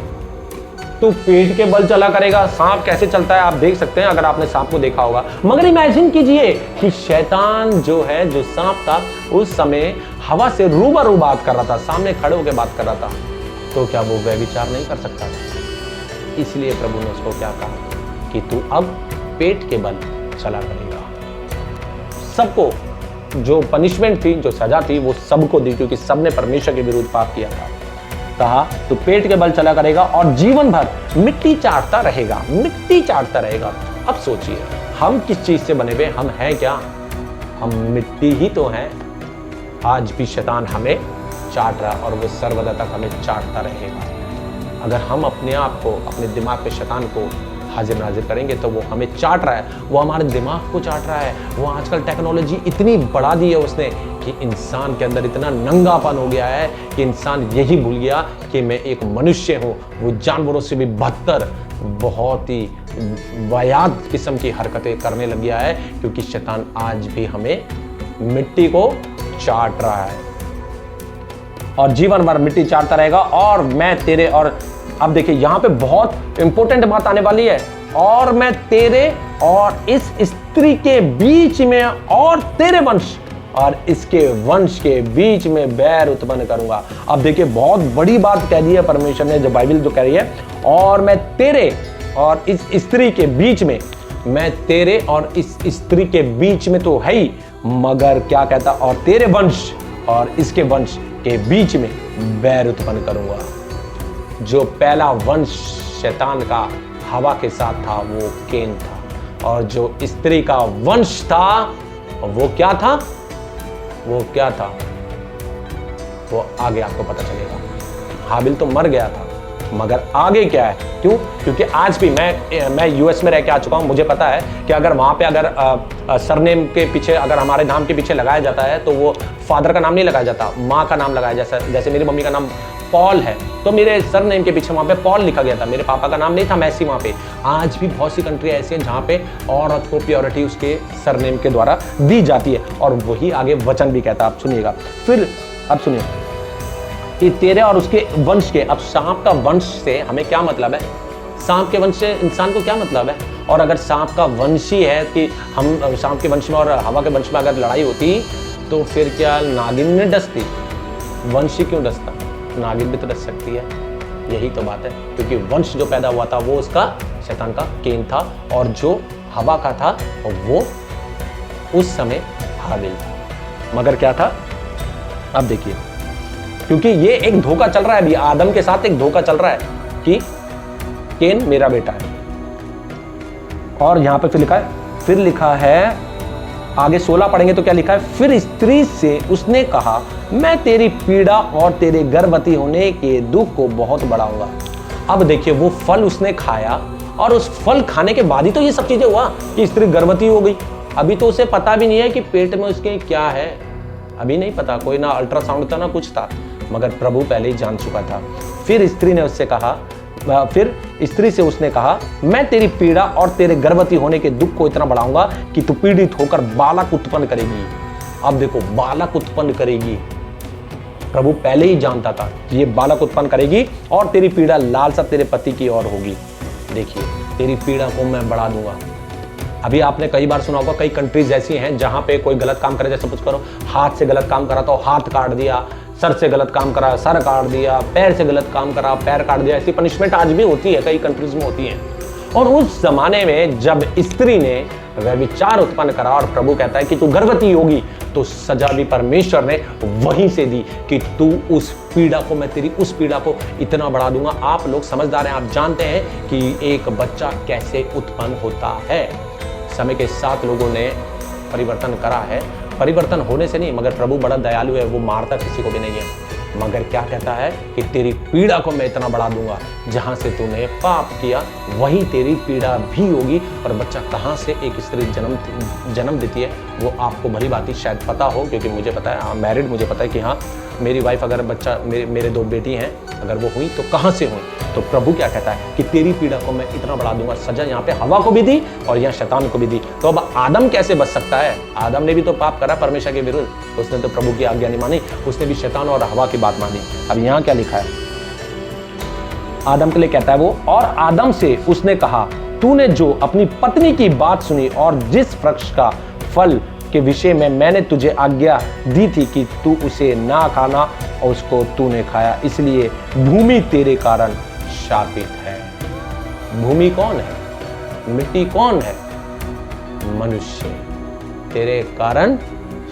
तू पेट के बल चला करेगा। सांप कैसे चलता है आप देख सकते हैं अगर आपने सांप को देखा होगा। मगर इमेजिन कीजिए कि शैतान जो है, जो सांप था, उस समय हवा से रूबरू बात कर रहा था, सामने खड़े होकर बात कर रहा था, तो क्या वो व्यभिचार नहीं कर सकता था? इसलिए प्रभु ने उसको क्या कहा कि तू अब पेट के बल चला करेगा। सबको जो पनिशमेंट थी, जो सजा थी, वो सबको दी, क्योंकि सबने परमेश्वर के विरुद्ध पाप किया था। कहा तू पेट के बल चला करेगा और जीवन भर मिट्टी चाटता रहेगा, मिट्टी चाटता रहेगा। अब सोचिए, हम किस चीज से बने हुए? हम हैं क्या? हम मिट्टी ही तो हैं। आज भी शैतान हमें चाट रहा और वो सर्वदा तक हमें चाटता रहेगा। अगर हम अपने आप को, अपने दिमाग पे शैतान को हाजिर नाजिर करेंगे तो वो हमें चाट रहा है, वो हमारे दिमाग को चाट रहा है। वो आजकल टेक्नोलॉजी इतनी बढ़ा दी है उसने कि इंसान के अंदर इतना नंगापन हो गया है कि इंसान यही भूल गया कि मैं एक मनुष्य हूँ। वो जानवरों से भी बदतर, बहुत ही वाहियात किस्म की हरकतें करने लग गया है, क्योंकि शैतान आज भी हमें मिट्टी को चाट रहा है और जीवन भर मिट्टी चाटता रहेगा। और मैं तेरे, और अब देखिए यहां पे बहुत इंपॉर्टेंट बात आने वाली है, और मैं तेरे और इस स्त्री के बीच में और तेरे वंश और इसके वंश के बीच में बैर उत्पन्न करूंगा। अब देखिए बहुत बड़ी बात कह दी है परमेश्वर ने, जो बाइबल जो कह रही है, और मैं तेरे और इस स्त्री के बीच में, मैं तेरे और इस स्त्री के बीच में तो है ही, मगर क्या कहता, और तेरे वंश और इसके वंश के बीच में बैर उत्पन्न करूंगा। जो पहला वंश शैतान का हवा के साथ था वो केन था, और जो स्त्री का वंश था वो क्या था? वो क्या था? वो आगे आपको पता चलेगा। हाबिल तो मर गया था, मगर आगे क्या है? क्यों? क्योंकि आज भी मैं यूएस में रह के आ चुका हूं, मुझे पता है कि अगर वहां पे अगर सरनेम के पीछे, अगर हमारे नाम के पीछे लगाया जाता है तो वो फादर का नाम नहीं लगाया जाता, माँ का नाम लगाया जाता। जैसे मेरी मम्मी का नाम पॉल है तो मेरे सरनेम के पीछे वहां पे पॉल लिखा गया था, मेरे पापा का नाम नहीं था मैसी वहां पे। आज भी बहुत सी कंट्री ऐसी हैं जहां पे औरत को प्योरिटी उसके सरनेम के द्वारा दी जाती है, और वही आगे वचन भी कहता है। आप सुनिएगा, फिर अब सुनिए कि तेरे और उसके वंश के। अब सांप का वंश से हमें क्या मतलब है? सांप के वंश से इंसान को क्या मतलब है? और अगर सांप का वंश ही है कि हम सांप के वंश में और हवा के वंश में अगर लड़ाई होती तो फिर क्या नागिन ने डसती? वंश ही क्यों डसता? नागिन भी तो डस सकती है। यही तो बात है, क्योंकि वंश जो पैदा हुआ था वो उसका, शैतान का, केन था, और जो हवा का था वो उस समय हाबिल था। मगर क्या था? अब देखिए, क्योंकि ये एक धोखा चल रहा है अभी, आदम के साथ एक धोखा चल रहा है कि केन मेरा बेटा है। और यहां पे फिर लिखा है आगे 16 पढ़ेंगे तो क्या लिखा है? फिर स्त्री से उसने कहा, मैं तेरी पीड़ा और तेरे गर्भवती होने के दुख को बहुत बढ़ाऊंगा। अब देखिए, वो फल उसने खाया और उस फल खाने के बाद ही तो ये सब चीजें हुआ कि स्त्री गर्भवती हो गई। अभी तो उसे पता भी नहीं है कि पेट में उसके क्या है, अभी नहीं पता, कोई ना अल्ट्रासाउंड था ना कुछ था, मगर प्रभु पहले ही जान चुका था। फिर स्त्री से उसने कहा, मैं तेरी पीड़ा और तेरे गर्भवती होने के दुख को इतना बढ़ाऊंगा कि तू पीड़ित होकर बालक उत्पन्न करेगी। अब देखो, बालक उत्पन्न करेगी, प्रभु पहले ही जानता था कि ये बालक उत्पन्न करेगी, और तेरी पीड़ा लालसा तेरे पति की ओर होगी। देखिए, तेरी पीड़ा को मैं बढ़ा दूंगा। अभी आपने कई बार सुना होगा, कई कंट्रीज ऐसी हैं जहां पे कोई गलत काम करे, जैसे कुछ करो, हाथ से गलत काम करा तो हाथ काट दिया, सर से गलत काम करा सर काट दिया, पैर से गलत काम करा पैर काट दिया। ऐसी पनिशमेंट आज भी होती है, कई कंट्रीज में होती है। और उस जमाने में जब स्त्री ने व्यभिचार उत्पन्न करा और प्रभु कहता है कि तू गर्भवती होगी, तो सजा भी परमेश्वर ने वहीं से दी कि तू उस पीड़ा को, मैं तेरी उस पीड़ा को इतना बढ़ा दूंगा। आप लोग समझदार हैं, आप जानते हैं कि एक बच्चा कैसे उत्पन्न होता है। समय के साथ लोगों ने परिवर्तन करा है, परिवर्तन होने से नहीं, मगर प्रभु बड़ा दयालु है, वो मारता किसी को भी नहीं है। मगर क्या कहता है कि तेरी पीड़ा को मैं इतना बढ़ा दूंगा, जहां से तूने पाप किया वहीं तेरी पीड़ा भी होगी। और बच्चा कहां से एक स्त्री जन्म देती है वो आपको भली बात शायद पता हो, क्योंकि मुझे पता है, मैरिड, मुझे पता है कि हाँ मेरी वाइफ अगर बच्चा मेरे 2 बेटी हैं, अगर वो हुई तो कहाँ से हुई? तो प्रभु क्या कहता है कि तेरी पीड़ा को मैं इतना बढ़ा दूंगा। सजा यहाँ पे हवा को भी दी और यहाँ शैतान को भी दी। तो अब आदम कैसे बच सकता है? आदम ने भी तो पाप करा परमेश्वर के विरुद्ध, उसने तो प्रभु की आज्ञा नहीं मानी, उसने भी शैतान और हवा की बात मानी। अब यहाँ क्या लिखा है? आदम के लिए कहता है वो, और आदम से उसने कहा, तूने जो अपनी पत्नी की बात सुनी और जिस वृक्ष का फल के विषय में मैंने तुझे आज्ञा दी थी कि तू उसे ना खाना, और उसको तूने खाया, इसलिए भूमि तेरे कारण शापित है। भूमि कौन है? मिट्टी कौन है? मनुष्य तेरे कारण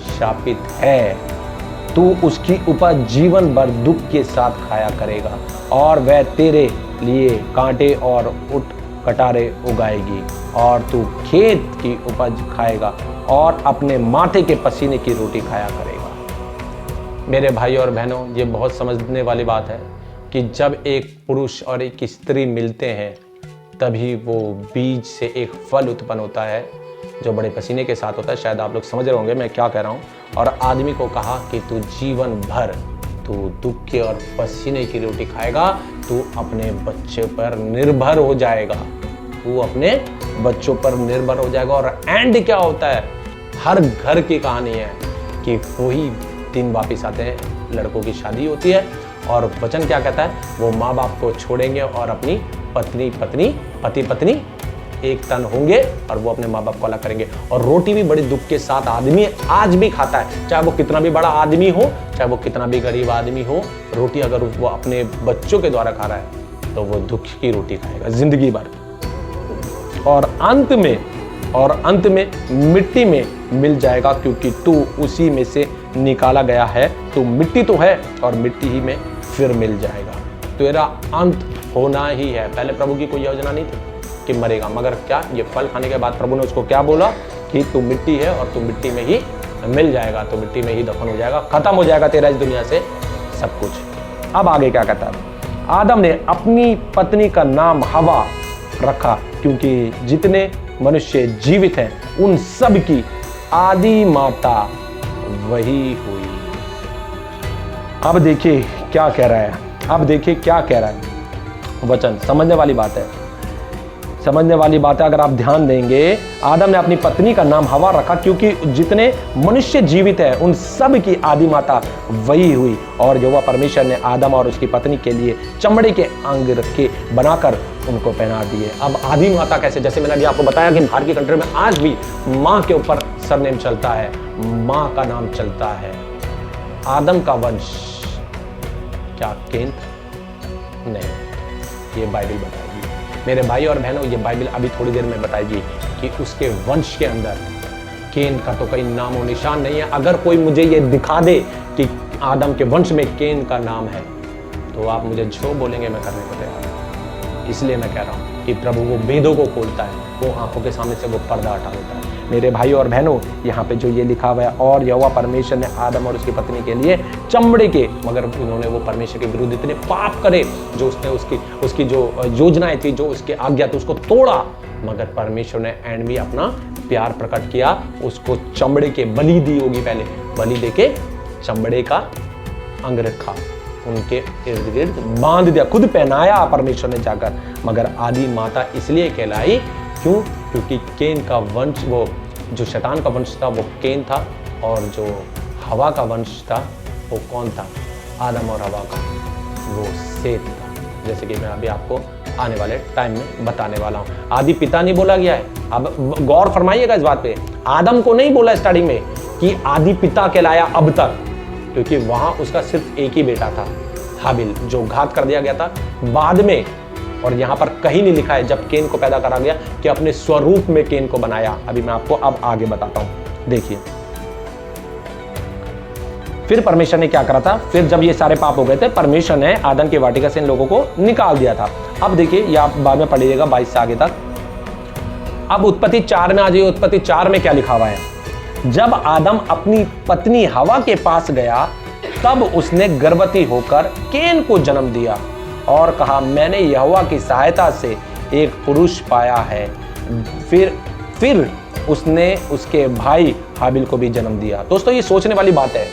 शापित है। तू उसकी उपज जीवन भर दुख के साथ खाया करेगा और वह तेरे लिए कांटे और उठ कटारे उगाएगी, और तू खेत की उपज खाएगा और अपने माथे के पसीने की रोटी खाया करेगा। मेरे भाई और बहनों, ये बहुत समझने वाली बात है कि जब एक पुरुष और एक स्त्री मिलते हैं तभी वो बीज से एक फल उत्पन्न होता है जो बड़े पसीने के साथ होता है। शायद आप लोग समझ रहे होंगे मैं क्या कह रहा हूँ। और आदमी को कहा कि तू जीवन भर तू दुख के और पसीने की रोटी खाएगा, तू अपने बच्चे पर निर्भर हो जाएगा, तू अपने बच्चों पर निर्भर हो जाएगा। और एंड क्या होता है? हर घर की कहानी है कि वही दिन वापिस आते हैं, लड़कों की शादी होती है और वचन क्या कहता है? वो माँ बाप को छोड़ेंगे और अपनी पति पत्नी एक तन होंगे और वो अपने माँ बाप को अलग करेंगे। और रोटी भी बड़े दुख के साथ आदमी आज भी खाता है, चाहे वो कितना भी बड़ा आदमी हो, चाहे वो कितना भी गरीब आदमी हो। रोटी अगर वो अपने बच्चों के द्वारा खा रहा है तो वो दुख की रोटी खाएगा जिंदगी भर, और अंत में मिट्टी में मिल जाएगा, क्योंकि तू उसी में से निकाला गया है। तू मिट्टी तो है और मिट्टी ही में फिर मिल जाएगा। तेरा अंत होना ही है। पहले प्रभु की कोई योजना नहीं थी कि मरेगा, मगर क्या ये फल खाने के बाद प्रभु ने उसको क्या बोला कि तू मिट्टी है और तू मिट्टी में ही मिल जाएगा, तो मिट्टी में ही दफन हो जाएगा, खत्म हो जाएगा तेरा इस दुनिया से सब कुछ। अब आगे क्या कहता है? आदम ने अपनी पत्नी का नाम हवा रखा, क्योंकि जितने मनुष्य जीवित हैं उन सब की आदि माता वही हुई। अब देखिए क्या कह रहा है, वचन समझने वाली बात है, अगर आप ध्यान देंगे। आदम ने अपनी पत्नी का नाम हवा रखा, क्योंकि जितने मनुष्य जीवित हैं उन सब की आदि माता वही हुई। और यहोवा परमेश्वर ने आदम और उसकी पत्नी के लिए चमड़े के अंग रखे बनाकर उनको पहना दिए। अब आदि माता कैसे? जैसे मैंने अभी आपको बताया कि बाहर की कंट्री में आज भी माँ के ऊपर सरनेम चलता है, माँ का नाम चलता है। आदम का वंश क्या केन? नहीं, ये बाइबल बताएगी मेरे भाई और बहनों, ये बाइबल अभी थोड़ी देर में बताएगी कि उसके वंश के अंदर केन का तो कोई नाम और निशान नहीं है। अगर कोई मुझे ये दिखा दे कि आदम के वंश में केन का नाम है तो आप मुझे जो बोलेंगे मैं करने को तैयार हूं। इसलिए मैं कह रहा हूं कि प्रभु वो वेदों को खोलता है, वो आंखों के सामने से वो पर्दा हटा देता है। मेरे भाई और बहनों, यहाँ पे जो ये लिखा हुआ है, और यहोवा परमेश्वर ने आदम और उसकी पत्नी के लिए चमड़े के, मगर उन्होंने वो परमेश्वर के विरुद्ध इतने पाप करे, जो उसने उसकी जो योजनाएं थी, जो उसके आज्ञा थी, उसको तोड़ा। मगर परमेश्वर ने एंड में अपना प्यार प्रकट किया, उसको चमड़े के बलि दी होगी, पहले बलि देके चमड़े का अंग रखा, उनके इर्द गिर्द बांध दिया, खुद पहनाया परमेश्वर ने जाकर। मगर आदि माता इसलिए कहलाई, क्यों? क्योंकि केन का वंश, वो जो शैतान का वंश था वो केन था, और जो हवा का वंश था वो कौन था? आदम और हवा का, वो सेत था। जैसे कि मैं अभी आपको आने वाले टाइम में बताने वाला हूँ। आदि पिता नहीं बोला गया है। अब गौर फरमाइएगा इस बात पे, आदम को नहीं बोला स्टार्टिंग में कि आदि पिता कहलाया अब तक, क्योंकि वहां उसका सिर्फ एक ही बेटा था, हाबिल, जो घात कर दिया गया था बाद में। और यहां पर कहीं नहीं लिखा है जब केन को पैदा करा गया कि अपने स्वरूप में केन को बनाया। अभी मैं आपको अब आगे बताता हूं, देखिए। फिर परमेश्वर ने क्या करा था? फिर जब ये सारे पाप हो गए थे, परमेश्वर ने आदम की वाटिका से इन लोगों को निकाल दिया था। अब देखिए, ये आप बाद में पढ़िएगा 22 से आगे तक। अब उत्पत्ति 4 में आ जाइए। उत्पत्ति 4 में क्या लिखा हुआ है? जब आदम अपनी पत्नी हवा के पास गया, तब उसने गर्भवती होकर केन को जन्म दिया और कहा, मैंने यहोवा की सहायता से एक पुरुष पाया है। फिर उसने उसके भाई हाबिल को भी जन्म दिया। दोस्तों, ये सोचने वाली बात है,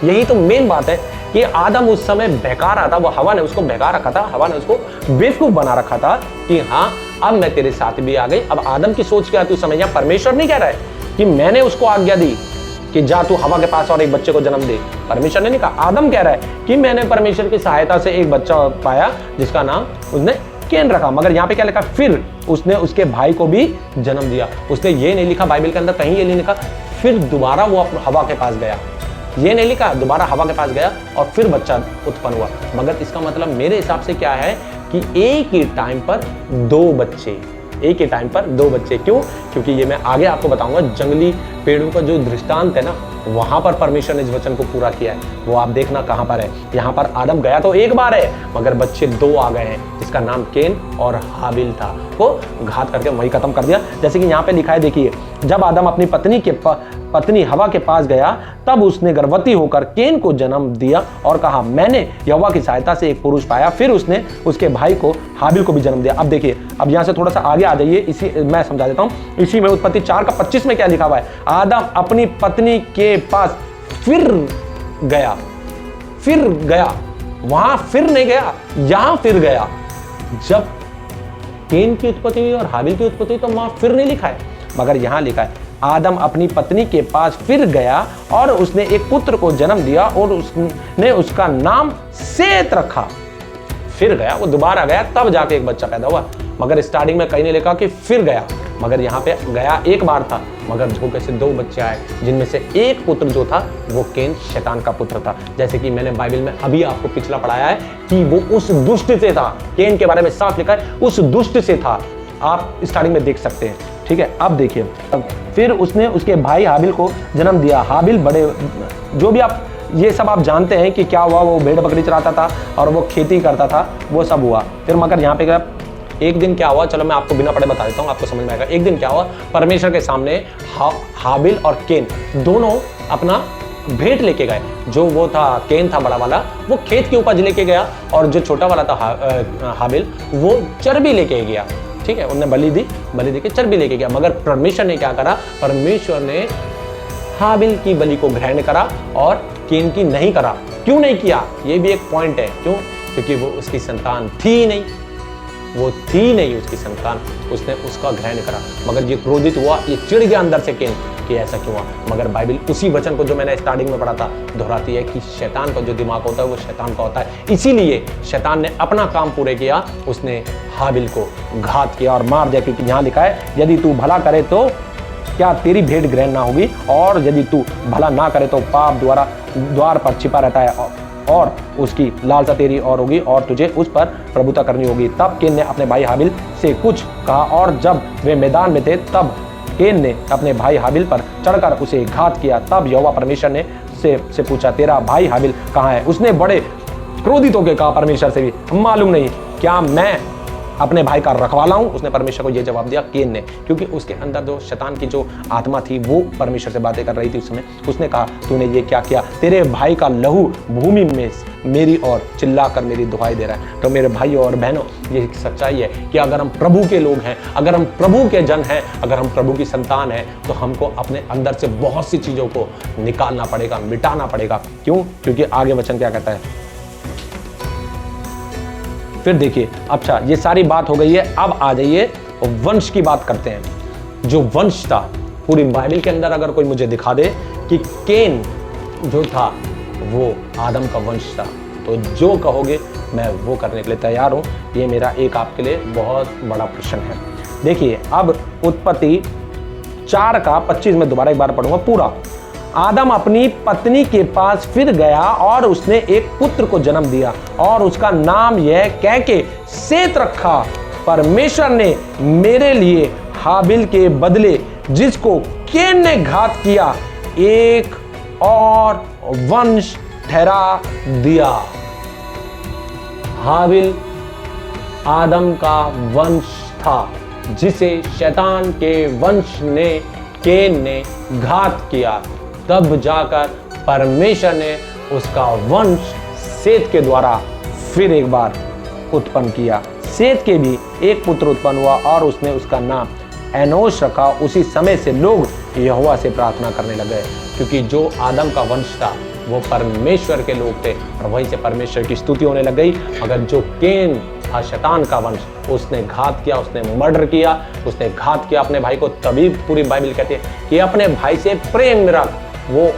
यही तो मेन बात है कि आदम उस समय बहका रहा था, वो हवा ने उसको बहका रखा था, हवा ने उसको बेवकूफ बना रखा था कि हाँ अब मैं तेरे साथ भी आ गई। अब आदम की सोच क्या, तू समझ, परमेश्वर नहीं कह रहा है कि मैंने उसको आज्ञा दी कि जा तू हवा के पास और एक बच्चे को जन्म दे, परमेश्वर ने नहीं कहा। आदम कह रहा है कि मैंने परमेश्वर की सहायता से एक बच्चा पाया जिसका नाम उसने केन रखा। मगर यहाँ पे क्या लिखा, फिर उसने उसके भाई को भी जन्म दिया। उसने ये नहीं लिखा, बाइबल के अंदर कहीं ये नहीं लिखा फिर दोबारा वो हवा के पास गया, ये नहीं लिखा दोबारा हवा के पास गया और फिर बच्चा उत्पन्न हुआ। मगर इसका मतलब मेरे हिसाब से क्या है कि एक ही टाइम पर दो बच्चे, एक ही टाइम पर दो बच्चे। क्यों? क्योंकि ये मैं आगे आपको बताऊंगा, जंगली पेड़ों का जो दृष्टांत है ना, वहां पर परमेश्वर ने इस वचन को पूरा किया है। वो आप देखना कहां पर है। यहाँ पर आदम गया तो एक बार है, मगर बच्चे दो आ गए हैं, जिसका नाम केन और हाबिल था। वो घात करके वही खत्म कर दिया। जैसे कि यहाँ पे लिखा है, देखिए, जब आदम अपनी पत्नी हवा के पास गया तब उसने गर्भवती होकर केन को जन्म दिया और कहा मैंने यहोवा की सहायता से एक पुरुष पाया। फिर उसने उसके भाई को हाबिल को भी जन्म दिया। अब देखिए, अब यहाँ से थोड़ा सा आगे आ जाइए, इसी मैं समझा देता हूँ। इसी में उत्पत्ति 4:25 में क्या लिखा हुआ है, आदम अपनी पत्नी के पास फिर गया, फिर गया, वहां फिर नहीं गया, यहां फिर गया। जब केन की उत्पत्ति हुई और हाबिल की उत्पत्ति हुई तो वहां फिर नहीं लिखा है, मगर यहां लिखा है आदम अपनी पत्नी के पास फिर गया और उसने एक पुत्र को जन्म दिया और उसने उसका नाम सेत रखा। फिर गया, वो दोबारा गया, तब जाके एक बच्चा पैदा हुआ। मगर स्टार्टिंग में कहीं नहीं लिखा कि फिर गया, मगर यहाँ पे गया एक बार था, मगर धोखे से दो बच्चे आए, जिनमें से एक पुत्र जो था वो केन शैतान का पुत्र था। जैसे कि मैंने बाइबल में अभी आपको पिछला पढ़ाया है कि वो उस दुष्ट से था, केन के बारे में साफ लिखा है उस दुष्ट से था, आप स्टार्टिंग में देख सकते हैं। ठीक है, अब देखिए, फिर उसने उसके भाई हाबिल को जन्म दिया। हाबिल बड़े, जो भी आप ये सब आप जानते हैं कि क्या हुआ, वो भेड़ बकरी चराता था और वो खेती करता था, वो सब हुआ। फिर मगर यहाँ पे क्या, एक दिन क्या हुआ, चलो मैं आपको बिना पढ़े बता देता हूँ, आपको समझ में आएगा। एक दिन क्या हुआ, परमेश्वर के सामने हाबिल और केन दोनों अपना भेंट लेके गए। जो वो था केन था बड़ा वाला, वो खेत की उपज लेके गया और जो छोटा वाला था हाबिल, वो चर्बी लेके गया। ठीक है, उन्होंने बलि दी के चर्बी लेके गया। मगर परमेश्वर ने क्या करा, परमेश्वर ने हाबिल की बलि को ग्रहण करा और केन की नहीं करा। क्यों नहीं किया, ये भी एक पॉइंट है। क्यों? क्योंकि वो उसकी संतान थी नहीं, वो थी नहीं उसकी संतान, उसने उसका ग्रहण करा। मगर ये क्रोधित हुआ, ये चिढ़ गया अंदर से केन कि ऐसा क्यों हुआ। मगर बाइबल उसी वचन को जो मैंने स्टार्टिंग में पढ़ा था दोहराती है कि शैतान का जो दिमाग होता है वो शैतान का होता है। इसीलिए शैतान ने अपना काम पूरे किया, उसने हाबिल को घात किया और मार दिया। क्योंकि यहाँ लिखा है, यदि तू भला करे तो क्या तेरी भेंट ग्रहण ना होगी, और यदि तू भला ना करे तो पाप द्वार पर छिपा रहता है और उसकी लालसा तेरी और होगी और तुझे उस पर प्रभुता करनी होगी। तब केन ने अपने भाई हाबिल से कुछ कहा और जब वे मैदान में थे तब केन ने अपने भाई हाबिल पर चढ़कर उसे घात किया। तब यहोवा परमेश्वर ने से पूछा, तेरा भाई हाबिल कहाँ है? उसने बड़े क्रोधित होकर कहा परमेश्वर से भी, मालूम नहीं क्या मैं अपने भाई का रखवाला हूं? उसने परमेश्वर को यह जवाब दिया, केन ने, क्योंकि उसके अंदर जो शैतान की जो आत्मा थी वो परमेश्वर से बातें कर रही थी उस समय। उसने कहा, तूने ये क्या किया? तेरे भाई का लहू भूमि में मेरी ओर चिल्लाकर मेरी दुहाई दे रहा है। तो मेरे भाइयों और बहनों, ये सच्चाई है कि अगर हम प्रभु के लोग हैं, अगर हम प्रभु के जन हैं, अगर हम प्रभु की संतान हैं, तो हमको अपने अंदर से बहुत सी चीजों को निकालना पड़ेगा, मिटाना पड़ेगा। क्यों? क्योंकि आगे वचन क्या कहता है, फिर देखिए। अच्छा, ये सारी बात हो गई है, अब आ जाइए वंश की बात करते हैं। जो वंश था पूरी बाइबल के अंदर, अगर कोई मुझे दिखा दे कि केन जो था वो आदम का वंश था, तो जो कहोगे मैं वो करने के लिए तैयार हूं। ये मेरा एक आपके लिए बहुत बड़ा प्रश्न है। देखिए, अब उत्पत्ति 4:25 में दोबारा एक बार पढ़ूंगा पूरा। आदम अपनी पत्नी के पास फिर गया और उसने एक पुत्र को जन्म दिया और उसका नाम यह कह के सेत रखा, परमेश्वर ने मेरे लिए हाबिल के बदले जिसको केन ने घात किया एक और वंश ठहरा दिया। हाबिल आदम का वंश था जिसे शैतान के वंश ने, केन ने घात किया। तब जाकर परमेश्वर ने उसका वंश सेत के द्वारा फिर एक बार उत्पन्न किया। सेत के भी एक पुत्र उत्पन्न हुआ और उसने उसका नाम एनोश रखा। उसी समय से लोग यहोवा से प्रार्थना करने लगे, क्योंकि जो आदम का वंश था वो परमेश्वर के लोग थे और वहीं से परमेश्वर की स्तुति होने लग गई। मगर जो केन था शैतान का वंश, उसने घात किया, उसने मर्डर किया, उसने घात किया अपने भाई को। तभी पूरी बाइबल कहती है कि अपने भाई से प्रेम रख। वो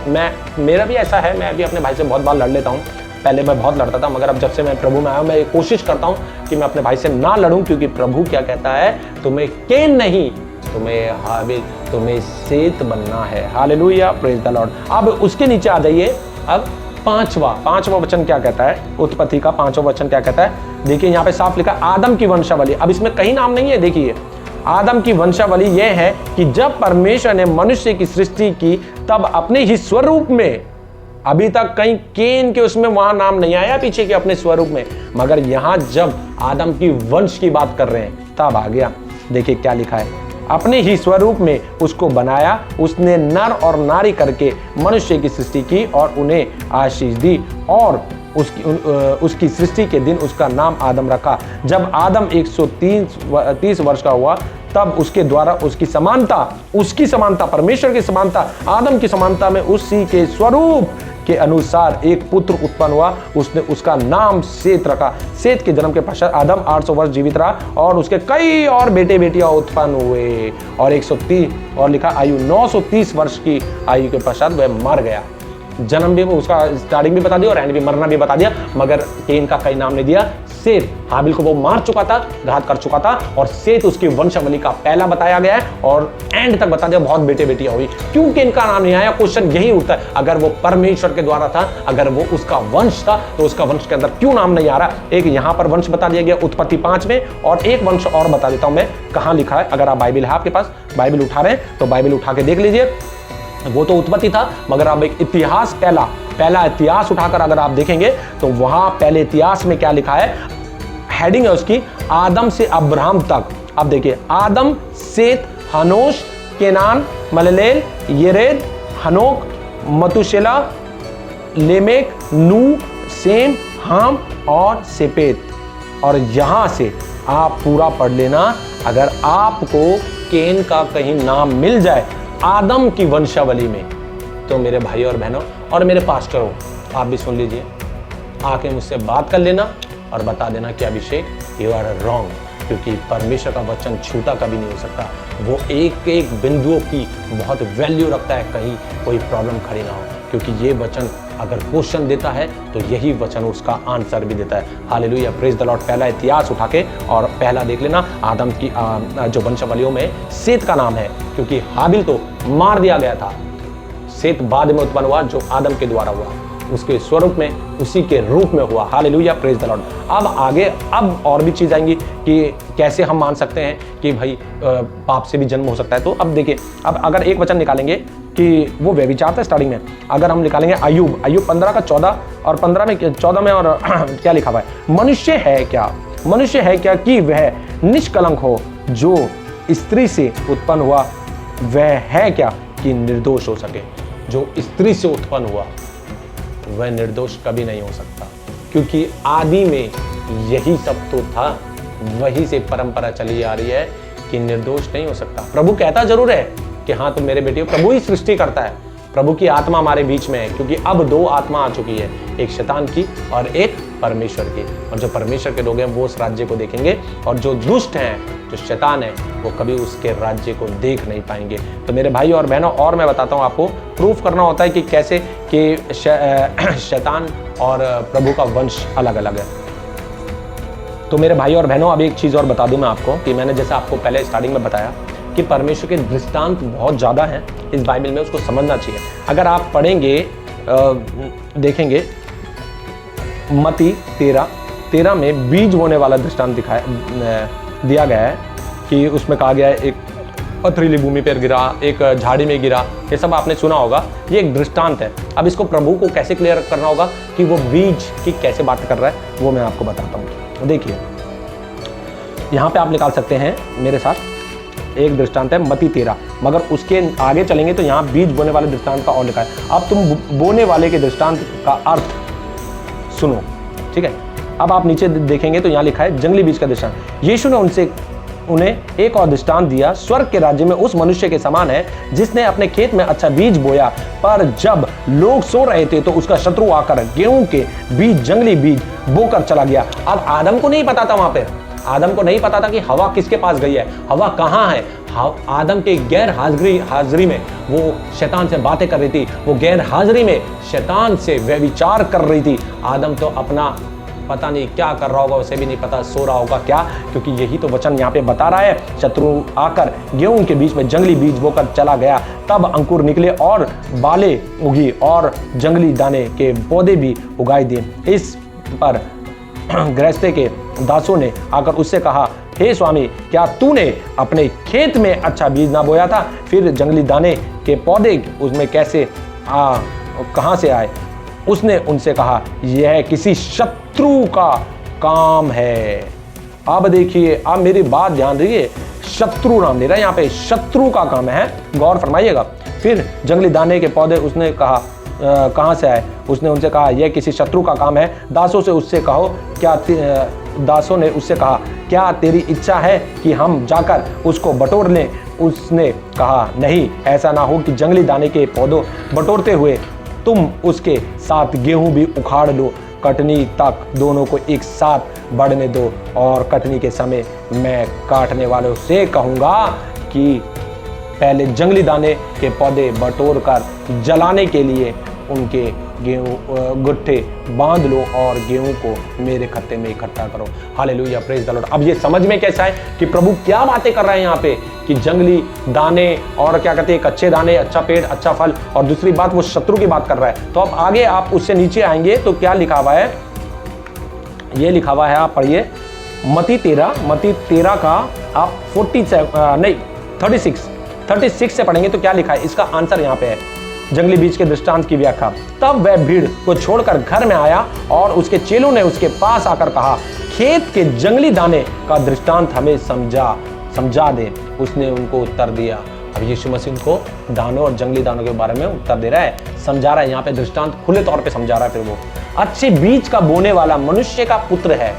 मेरा भी ऐसा है, मैं भी अपने भाई से बहुत बार लड़ लेता हूँ। पहले मैं बहुत लड़ता था, मगर अब जब से मैं प्रभु में आया मैं कोशिश करता हूँ कि मैं अपने भाई से ना लड़ूं, क्योंकि प्रभु क्या कहता है, तुम्हें केन नहीं, तुम्हें हाबिल, तुम्हें सेत बनना है। Hallelujah, praise the Lord. अब उसके नीचे आ जाइए। अब पांचवा वचन क्या कहता है, उत्पत्ति का 5वां वचन क्या कहता है। देखिए यहाँ पे साफ लिखा आदम की वंशावली। अब इसमें कहीं नाम नहीं है, देखिए आदम की वंशावली यह है कि जब परमेश्वर ने मनुष्य की सृष्टि की तब अपने ही स्वरूप में, अभी तक कहीं केन के उसमें वहां नाम नहीं आया पीछे के अपने स्वरूप में, मगर यहां जब आदम की वंश की बात कर रहे हैं तब आ गया। देखिए क्या लिखा है, अपने ही स्वरूप में उसको बनाया, उसने नर और नारी करके मनुष्य की सृष्टि की और उन्हें आशीष दी और उसकी सृष्टि के दिन उसका नाम आदम रखा। जब आदम 130 वर्ष का हुआ तब उसके द्वारा उसकी समानता परमेश्वर की समानता, आदम की समानता में उसी के स्वरूप के अनुसार एक पुत्र उत्पन्न हुआ। उसने उसका नाम सेत रखा। सेत के जन्म के पश्चात आदम 800 वर्ष जीवित रहा और उसके कई और बेटे बेटियां उत्पन्न हुए और 130 और लिखा आयु 930 वर्ष की आयु के पश्चात वह मर गया। जन्म भी उसका स्टार्टिंग भी बता दिया और एंड भी, मरना भी बता दिया, मगर केन का कई नाम नहीं दिया। सेत, हाबिल को वो मार चुका था, घात कर चुका था, और सेत उसकी वंशावली का पहला बताया गया है और एंड तक बता दिया बहुत बेटे बेटियां हुई। क्यों केन का नाम नहीं आया? क्वेश्चन यही उठता है। अगर वो परमेश्वर के द्वारा था, अगर वो उसका वंश था, तो उसका वंश के अंदर क्यों नाम नहीं आ रहा? एक यहाँ पर वंश बता दिया गया उत्पत्ति 5 में, और एक वंश और बता देता हूं मैं कहां लिखा है। अगर आप बाइबल है आपके पास, बाइबल उठा रहे हैं तो बाइबल उठा के देख लीजिए। वो तो उत्पत्ति था, मगर अब एक इतिहास, पहला इतिहास उठाकर अगर आप देखेंगे तो वहां पहले इतिहास में क्या लिखा है, हेडिंग है उसकी आदम से अब्राहम तक। अब देखिए, आदम, सेत, हनोश, केनान, मललेल, येरेद, हनोक, मतुशेला, लेमेक, नू, सेम, हाम और सेपेत। और यहां से आप पूरा पढ़ लेना। अगर आपको केन का कहीं नाम मिल जाए आदम की वंशावली में, तो मेरे भाई और बहनों और मेरे पास्टरों, आप भी सुन लीजिए, आके मुझसे बात कर लेना और बता देना कि अभिषेक यू आर रॉन्ग, क्योंकि परमेश्वर का वचन छूटा कभी नहीं हो सकता। वो एक एक बिंदुओं की बहुत वैल्यू रखता है, कहीं कोई प्रॉब्लम खड़ी ना हो, क्योंकि ये वचन अगर क्वेश्चन देता है तो यही वचन उसका आंसर भी देता है। Hallelujah, praise the Lord. पहला इतिहास उठा के और पहला देख लेना, आदम की जो वंशावलियों में सेत का नाम है, क्योंकि हाबिल तो मार दिया गया था। सेत बाद में उत्पन्न हुआ, जो आदम के द्वारा हुआ, उसके स्वरूप में, उसी के रूप में हुआ। Hallelujah, praise the Lord. अब आगे अब और भी चीज आएंगी कि कैसे हम मान सकते हैं कि भाई पाप से भी जन्म हो सकता है। तो अब देखिए, अब अगर एक वचन निकालेंगे कि वो व्यभिचार था स्टार्टिंग में, अगर हम निकालेंगे अय्यूब 15 का 14 और 15 में 14 में, और क्या लिखा हुआ है, मनुष्य है क्या कि वह निष्कलंक हो, जो स्त्री से उत्पन्न हुआ, वह है क्या कि निर्दोष हो सके। जो स्त्री से उत्पन्न हुआ वह निर्दोष कभी नहीं हो सकता, क्योंकि आदि में यही सब तो था, वही से परंपरा चली आ रही है कि निर्दोष नहीं हो सकता। प्रभु कहता जरूर है कि हाँ तुम मेरे बेटे हो, प्रभु ही सृष्टि करता है, प्रभु की आत्मा हमारे बीच में है, क्योंकि अब 2 आत्मा आ चुकी है, एक शैतान की और एक परमेश्वर की। और जो परमेश्वर के लोग हैं वो उस राज्य को देखेंगे, और जो दुष्ट हैं, जो शैतान है, वो कभी उसके राज्य को देख नहीं पाएंगे। तो मेरे भाई और बहनों, और मैं बताता हूँ आपको, प्रूफ करना होता है कि कैसे कि शैतान और प्रभु का वंश अलग अलग है। तो मेरे भाई और बहनों, अब एक चीज़ और बता दूं मैं आपको कि मैंने जैसे आपको पहले स्टार्टिंग में बताया कि परमेश्वर के दृष्टांत बहुत ज़्यादा हैं इस बाइबल में, उसको समझना चाहिए। अगर आप पढ़ेंगे, देखेंगे मत्ती 13 में बीज बोने वाला दृष्टांत दिया गया है कि उसमें कहा गया है एक पथरीली भूमि पर गिरा, एक झाड़ी में गिरा, ये सब आपने सुना होगा। ये एक दृष्टांत है। अब इसको प्रभु को कैसे क्लियर करना होगा कि वो बीज की कैसे बात कर रहा है, वो मैं आपको बताता हूँ। देखिए, यहाँ पे आप निकाल सकते हैं मेरे साथ, एक दृष्टांत है मत्ती 13, मगर उसके आगे चलेंगे तो यहाँ बीज बोने वाले दृष्टांत का और लिखा है। अब तुम बोने वाले के दृष्टांत का अर्थ सुनो, ठीक है। अब आप नीचे देखेंगे तो यहाँ लिखा है जंगली बीज का दृष्टांत। यीशु ने उन्हें एक और दृष्टांत दिया, स्वर्ग के राज्य में उस मनुष्य के समान है जिसने अपने खेत में अच्छा बीज बोया, पर जब लोग सो रहे थे तो उसका शत्रु आकर गेहूं के बीज, जंगली बीज बोकर चला गया। अब आदम को नहीं पता था, वहां पे आदम को नहीं पता था कि हवा किसके पास गई है, हवा कहाँ है। आदम के गैर हाजिरी में वो शैतान से बातें कर रही थी, वो गैर हाजिरी में शैतान से व्यभिचार कर रही थी। आदम तो अपना पता नहीं क्या कर रहा होगा, उसे भी नहीं पता, सो रहा होगा क्या, क्योंकि यही तो वचन यहाँ पे बता रहा है। शत्रु आकर गेहूं के बीच में जंगली बीज बोकर चला गया, तब अंकुर निकले और बाले उगी और जंगली दाने के पौधे भी उगाई दिए। इस पर गृहस्थे के दासों ने आकर उससे कहा, हे स्वामी, क्या तूने अपने खेत में अच्छा बीज ना बोया था? फिर जंगली दाने के पौधे उसमें कैसे कहां से आए? उसने उनसे कहा, यह किसी शत्रु का काम है। अब देखिए, अब मेरी बात ध्यान दीजिए, शत्रु नाम दे रहा है यहाँ पे, शत्रु का काम है, गौर फरमाइएगा। फिर जंगली दाने के पौधे उसने कहा, कहां से आए? उसने उनसे कहा, यह किसी शत्रु का काम है। दासों ने उससे कहा, क्या तेरी इच्छा है कि हम जाकर उसको बटोर लें? उसने कहा, नहीं, ऐसा ना हो कि जंगली दाने के पौधों बटोरते हुए तुम उसके साथ गेहूं भी उखाड़ लो। कटनी तक दोनों को एक साथ बढ़ने दो, और कटनी के समय मैं काटने वालों से कहूंगा कि पहले जंगली दाने के पौधे बटोर कर जलाने के लिए उनके गेहूं गुट्ठे बांध लो और गेहूं को मेरे खत्ते में इकट्ठा करो। Hallelujah, praise the Lord. अब ये समझ में कैसा है कि प्रभु क्या बातें कर रहे हैं यहाँ पे, कि जंगली दाने और क्या कहते हैं, कच्चे दाने, अच्छा पेड़, अच्छा फल, और दूसरी बात वो शत्रु की बात कर रहा है। तो अब आगे आप उससे नीचे आएंगे तो क्या लिखा हुआ है, ये लिखा हुआ है, आप पढ़िए मत्ती 13 का आप 36 से पढ़ेंगे तो क्या लिखा है, इसका आंसर यहाँ पे है, जंगली बीज के दृष्टांत की व्याख्या। तब वह भीड़ को छोड़कर घर में आया और उसके चेलों ने उसके पास आकर कहा, खेत के जंगली दाने का दृष्टांत हमें समझा दे। उसने उनको उत्तर दिया। अब यीशु मसीह उनको दानों और जंगली दानों के बारे में उत्तर दे रहा है, समझा रहा है, यहाँ पे दृष्टांत खुले तौर पे समझा रहा है। फिर वो अच्छे बीज का बोने वाला मनुष्य का पुत्र है,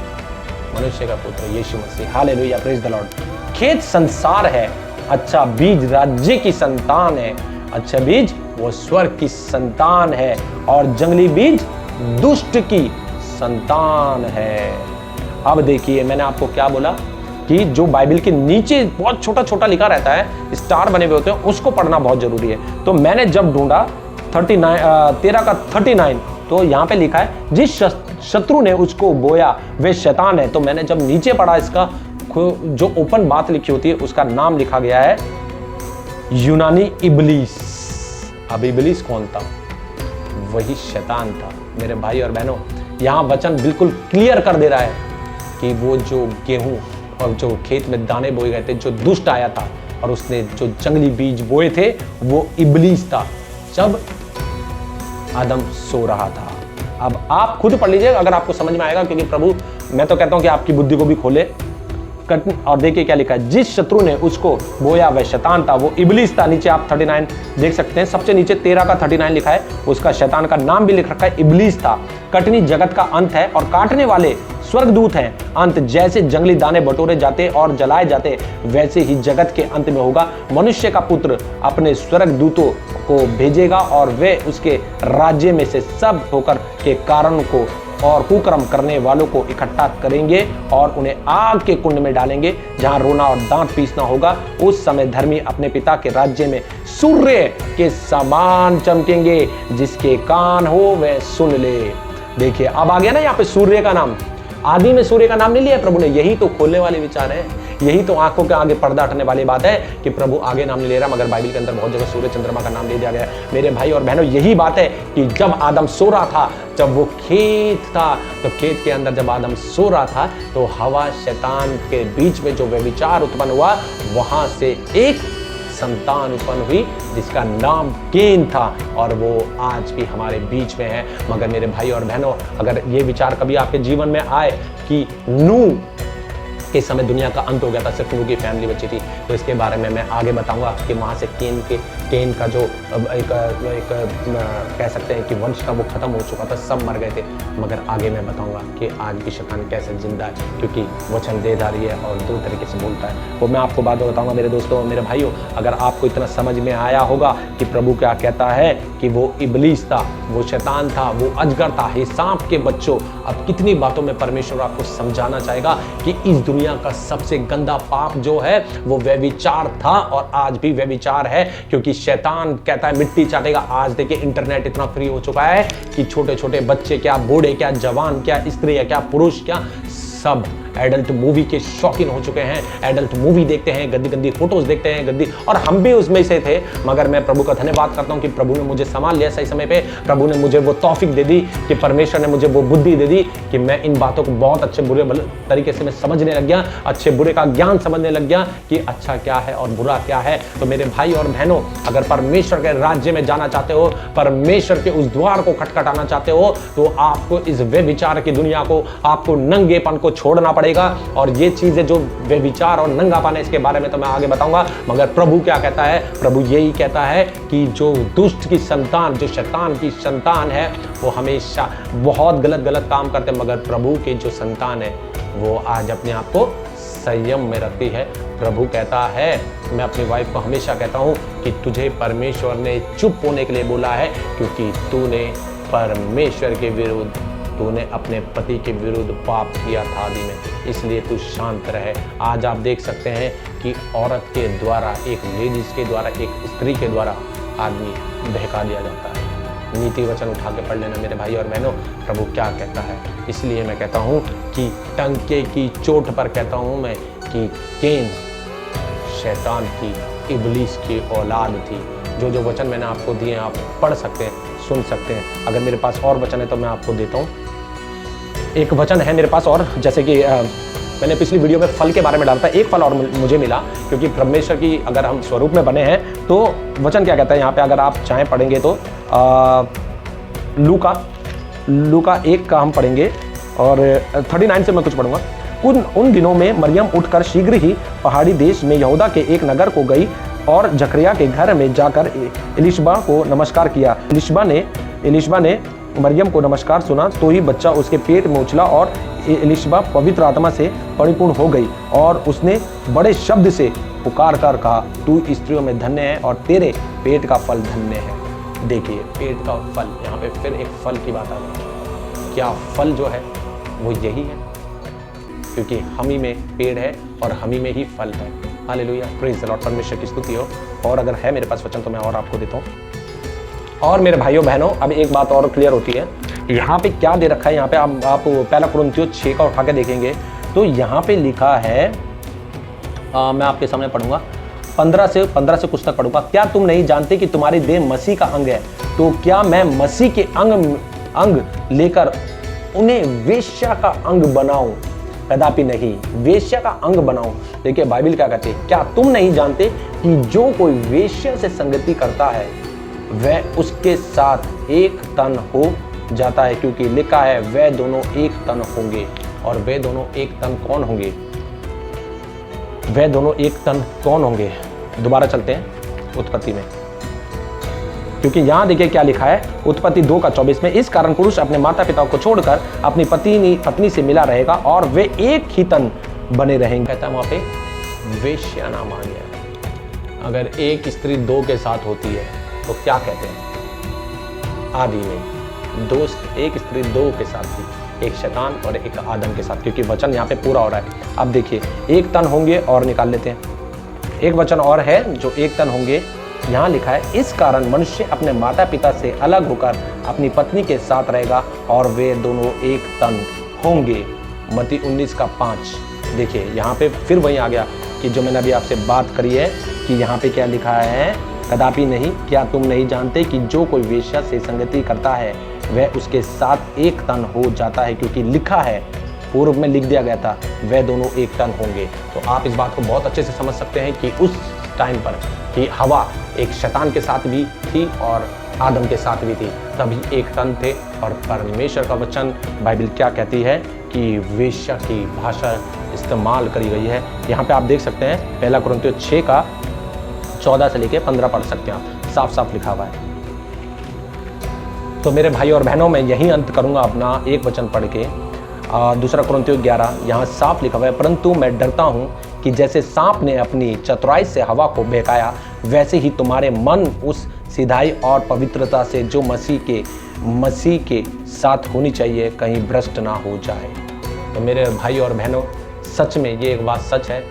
मनुष्य का पुत्र Yeshu Masih. Hallelujah, praise the lord. खेत संसार है, अच्छा बीज राज्य की संतान है, अच्छा बीज वो स्वर्ग की संतान है, और जंगली बीज दुष्ट की संतान है। अब देखिए, मैंने आपको क्या बोला कि जो बाइबल के नीचे बहुत छोटा छोटा लिखा रहता है, स्टार बने हुए होते हैं, उसको पढ़ना बहुत जरूरी है। तो मैंने जब ढूंढा 13 का 39, तो यहाँ पे लिखा है, जिस शत्रु ने उसको बोया वे शैतान है। तो मैंने जब नीचे पढ़ा, इसका जो ओपन बात लिखी होती है उसका नाम लिखा गया है यूनानी इबलीस। अब इबलीस कौन था? वही शैतान था। मेरे भाई और बहनों, यहाँ वचन बिल्कुल क्लियर कर दे रहा है कि वो जो गेहूं और जो खेत में दाने बोए गए थे, जो दुष्ट आया था और उसने जो जंगली बीज बोए थे, वो इबलीस था जब आदम सो रहा था। अब आप खुद पढ़ लीजिए अगर आपको समझ में आएगा, क्योंकि प्रभु, मैं तो कहता हूं कि आपकी बुद्धि को भी खोले। और देखिए क्या लिखा है, जिस शत्रु ने उसको बोया वह शैतान था, वो इबलीस था। नीचे आप 39 देख सकते हैं, सबसे नीचे 13 का 39 लिखा है, उसका शैतान का नाम भी लिख रखा है, इबलीस था। कटनी जगत का अंत है और काटने वाले स्वर्गदूत हैं। अंत जैसे जंगली दाने बटोरे जाते और जलाए जाते, वैसे ही जगत के अंत में होगा। मनुष्य का पुत्र अपने स्वर्गदूतों को भेजेगा और वे उसके राज्य में से सब ठोकर के कारण को और कुकर्म करने वालों को इकट्ठा करेंगे और उन्हें आग के कुंड में डालेंगे, जहां रोना और दांत पीसना होगा। उस समय धर्मी अपने पिता के राज्य में सूर्य के समान चमकेंगे। जिसके कान हो वह सुन ले। देखिए, अब आ गया ना यहाँ पे सूर्य का नाम। आदि में सूर्य का नाम नहीं लिया प्रभु ने। यही तो खोलने वाले विचार है, यही तो आंखों के आगे पर्दा हटने वाली बात है कि प्रभु आगे नाम नहीं ले रहा, मगर बाइबल के अंदर बहुत जगह सूर्य चंद्रमा का नाम ले दिया गया है। मेरे भाई और बहनों, यही बात है कि जब आदम सो रहा था, जब वो खेत था, तो खेत के अंदर जब आदम सो रहा था, तो हवा शैतान के बीच में जो व्यभिचार उत्पन्न हुआ, वहां से एक संतान उत्पन्न हुई जिसका नाम केन था, और वो आज भी हमारे बीच में है। मगर मेरे भाई और बहनों, अगर ये विचार कभी आपके जीवन में आए कि नूह के समय दुनिया का अंत हो गया था, सिर्फ नूह की फैमिली बची थी, तो इसके बारे में मैं आगे बताऊंगा कि वहां से केन का जो एक कह सकते हैं कि वंश का वो खत्म हो चुका था, सब मर गए थे। मगर आगे मैं बताऊंगा कि आज भी शैतान कैसे जिंदा है, क्योंकि वचन देधारी है और दो तरीके से बोलता है। वो मैं आपको बाद में बताऊंगा मेरे दोस्तों, मेरे भाइयों। अगर आपको इतना समझ में आया होगा कि प्रभु क्या कहता है कि वो इबलीस था, वो शैतान था, वो अजगर था, हे सांप के बच्चों, अब कितनी बातों में परमेश्वर आपको समझाना चाहेगा कि इस दुनिया का सबसे गंदा पाप जो है वो व्यभिचार था और आज भी व्यभिचार है। क्योंकि शैतान कहता है मिट्टी चाटेगा। आज देखिए इंटरनेट इतना फ्री हो चुका है कि छोटे छोटे बच्चे क्या, बूढ़े क्या, जवान क्या, स्त्री क्या, पुरुष क्या, सब एडल्ट मूवी के शौकीन हो चुके हैं। एडल्ट मूवी देखते हैं, गंदी गंदी फोटोज देखते हैं, गंदी, और हम भी उसमें से थे। मगर मैं प्रभु का धन्यवाद करता हूं कि प्रभु ने मुझे संभाल लिया सही समय पे। प्रभु ने मुझे वो तौफीक दे दी कि परमेश्वर ने मुझे वो बुद्धि दे दी कि मैं इन बातों को बहुत अच्छे बुरे तरीके से मैं समझने लग गया, अच्छे बुरे का ज्ञान समझने लग गया कि अच्छा क्या है और बुरा क्या है। तो मेरे भाई और बहनों, अगर परमेश्वर के राज्य में जाना चाहते हो, परमेश्वर के उस द्वार को खटखटाना चाहते हो, तो आपको इस व्यभिचार की दुनिया को, आपको नंगेपन को छोड़ना पड़ेगा। और ये चीजें जो व्यभिचार और नंगापन है, इसके बारे में तो मैं आगे बताऊंगा। मगर प्रभु क्या कहता है? प्रभु यही कहता है कि जो दुष्ट की संतान, जो शैतान की संतान है, वो हमेशा बहुत गलत काम करते हैं, मगर प्रभु के जो संतान है वो आज अपने आप को संयम में रखती है। प्रभु कहता है, मैं अपनी वाइफ को हमेशा कहता हूं कि तुझे परमेश्वर ने चुप होने के लिए बोला है, क्योंकि तूने परमेश्वर के विरुद्ध, तूने अपने पति के विरुद्ध पाप किया था आदि में, इसलिए तू शांत रहे। आज आप देख सकते हैं कि औरत के द्वारा, एक लेडीज के द्वारा, एक स्त्री के द्वारा आदमी बहका दिया जाता है। नीति वचन उठा के पढ़ लेना मेरे भाई और बहनों, प्रभु क्या कहता है। इसलिए मैं कहता हूँ कि टंके की चोट पर कहता हूँ मैं कि केन शैतान की, इबलीस की औलाद थी। जो वचन मैंने आपको दिए आप पढ़ सकते हैं, सुन सकते हैं। अगर मेरे पास और वचन है तो मैं आपको देता हूँ। एक वचन है मेरे पास और, जैसे कि मैंने पिछली वीडियो में फल के बारे में डाला था, एक फल और मुझे मिला, क्योंकि परमेश्वर की अगर हम स्वरूप में बने हैं तो वचन क्या कहता है यहाँ पे, अगर आप चाहें पढ़ेंगे तो लूका 1 का हम पढ़ेंगे और 39 से मैं कुछ पढ़ूंगा। उन दिनों में मरियम उठकर शीघ्र ही पहाड़ी देश में यहूदा के एक नगर को गई और जकरिया के घर में जाकर एलिशबा को नमस्कार किया। एलिशबा ने मरियम को नमस्कार सुना तो ही बच्चा उसके पेट में उछला और एलिशबा पवित्र आत्मा से परिपूर्ण हो गई और उसने बड़े शब्द से पुकार कर कहा, तू स्त्रियों में धन्य है और तेरे पेट का फल धन्य है। देखिए पेट का फल, यहाँ पे फिर एक फल की बात आ गई। क्या फल जो है वो यही है, क्योंकि हम ही में पेड़ है और हम ही में ही फल है। हालेलुया, प्रेज़ द लॉर्ड, परमेश्वर की स्तुति हो। और अगर है मेरे पास वचन तो मैं और आपको देता हूँ। और मेरे भाइयों बहनों, अब एक बात और क्लियर होती है, यहाँ पे क्या दे रखा है। यहाँ पे आप पहला कुरिन्थियों 6 का उठा के देखेंगे तो यहाँ पे लिखा है, मैं आपके सामने पढ़ूंगा 15 से कुछ तक पढ़ूंगा। क्या तुम नहीं जानते कि तुम्हारी देह मसीह का अंग है? तो क्या मैं मसीह के अंग लेकर उन्हें वेश्या का अंग बनाऊं? कदापि नहीं, वेश्या का अंग बनाऊं। देखिए बाइबल क्या कहती है, क्या तुम नहीं जानते कि जो कोई वेश्या से संगति करता है वह उसके साथ एक तन हो जाता है, क्योंकि लिखा है वे दोनों एक तन होंगे। और वे दोनों एक तन कौन होंगे? वे दोनों एक तन कौन होंगे? दोबारा चलते हैं उत्पत्ति में, क्योंकि यहां देखिए क्या लिखा है, उत्पत्ति 2 का 24 में, इस कारण पुरुष अपने माता पिता को छोड़कर अपनी पत्नी से मिला रहेगा और वे एक ही तन बने रहेंगे। कहता है वहां पे वेश्या नाम आ गया। अगर एक स्त्री 2 के साथ होती है तो क्या कहते हैं? आदि में दोस्त, एक स्त्री 2 के साथ थी, एक शैतान और एक आदम के साथ, क्योंकि वचन यहाँ पे पूरा हो रहा है। अब देखिए एक तन होंगे और निकाल लेते हैं। एक वचन और है जो एक तन होंगे, यहाँ लिखा है, इस कारण मनुष्य अपने माता पिता से अलग होकर अपनी पत्नी के साथ रहेगा और वे दोनों एक तन होंगे। मत्ती 19 का 5। देखिए यहाँ पे फिर वही आ गया कि जो मैंने अभी आपसे बात करी है कि यहाँ पे क्या लिखा है, कदापि नहीं, क्या तुम नहीं जानते कि जो कोई वेश्या से संगति करता है वह उसके साथ एक तन हो जाता है, क्योंकि लिखा है, पूर्व में लिख दिया गया था, वह दोनों एक तन होंगे। तो आप इस बात को बहुत अच्छे से समझ सकते हैं कि उस टाइम पर कि हवा एक शैतान के साथ भी थी और आदम के साथ भी थी, तभी एक तन थे। और परमेश्वर का वचन बाइबल क्या कहती है कि वेश्या की भाषा इस्तेमाल करी गई है। यहाँ पे आप देख सकते हैं, पहला कुरिन्थियों 6 का 14 से लेकर 15 पढ़ सकते हैं आप। साफ साफ लिखा हुआ है। तो मेरे भाई और बहनों, मैं यही अंत करूंगा अपना एक वचन पढ़ के। दूसरा कुरिन्थियों 11, यहाँ साफ लिखा हुआ है, परंतु मैं डरता हूँ कि जैसे सांप ने अपनी चतुराई से हवा को बहकाया, वैसे ही तुम्हारे मन उस सीधाई और पवित्रता से जो मसीह के साथ होनी चाहिए कहीं भ्रष्ट ना हो जाए। तो मेरे भाई और बहनों, सच में ये एक बात सच है।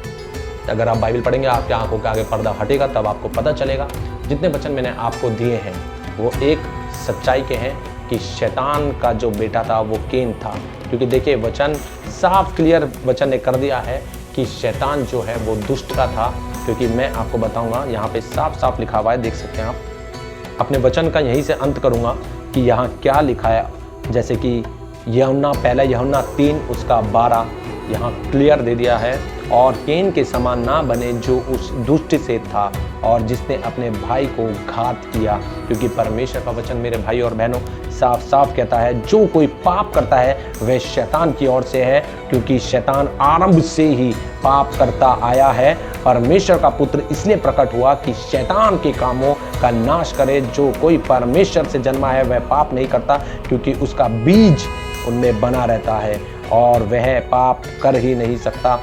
अगर आप बाइबल पढ़ेंगे, आपके आंखों के आगे पर्दा हटेगा, तब आपको पता चलेगा। जितने वचन मैंने आपको दिए हैं वो एक सच्चाई के हैं कि शैतान का जो बेटा था वो केन था। क्योंकि देखिए, वचन साफ क्लियर वचन ने कर दिया है कि शैतान जो है वो दुष्ट का था। क्योंकि मैं आपको बताऊंगा, यहाँ पे साफ साफ लिखा हुआ है, देख सकते हैं आप। अपने वचन का यहीं से अंत करूंगा कि यहाँ क्या लिखा है। जैसे कि पहला यूहन्ना 3 उसका 12 यहाँ क्लियर दे दिया है, और केन के समान ना बने जो उस दुष्ट से था और जिसने अपने भाई को घात किया। क्योंकि परमेश्वर का वचन मेरे भाई और बहनों साफ साफ कहता है, जो कोई पाप करता है वह शैतान की ओर से है, क्योंकि शैतान आरंभ से ही पाप करता आया है। परमेश्वर का पुत्र इसलिए प्रकट हुआ कि शैतान के कामों का नाश करे। जो कोई परमेश्वर से जन्मा है वह पाप नहीं करता, क्योंकि उसका बीज उनमें बना रहता है और वह पाप कर ही नहीं सकता,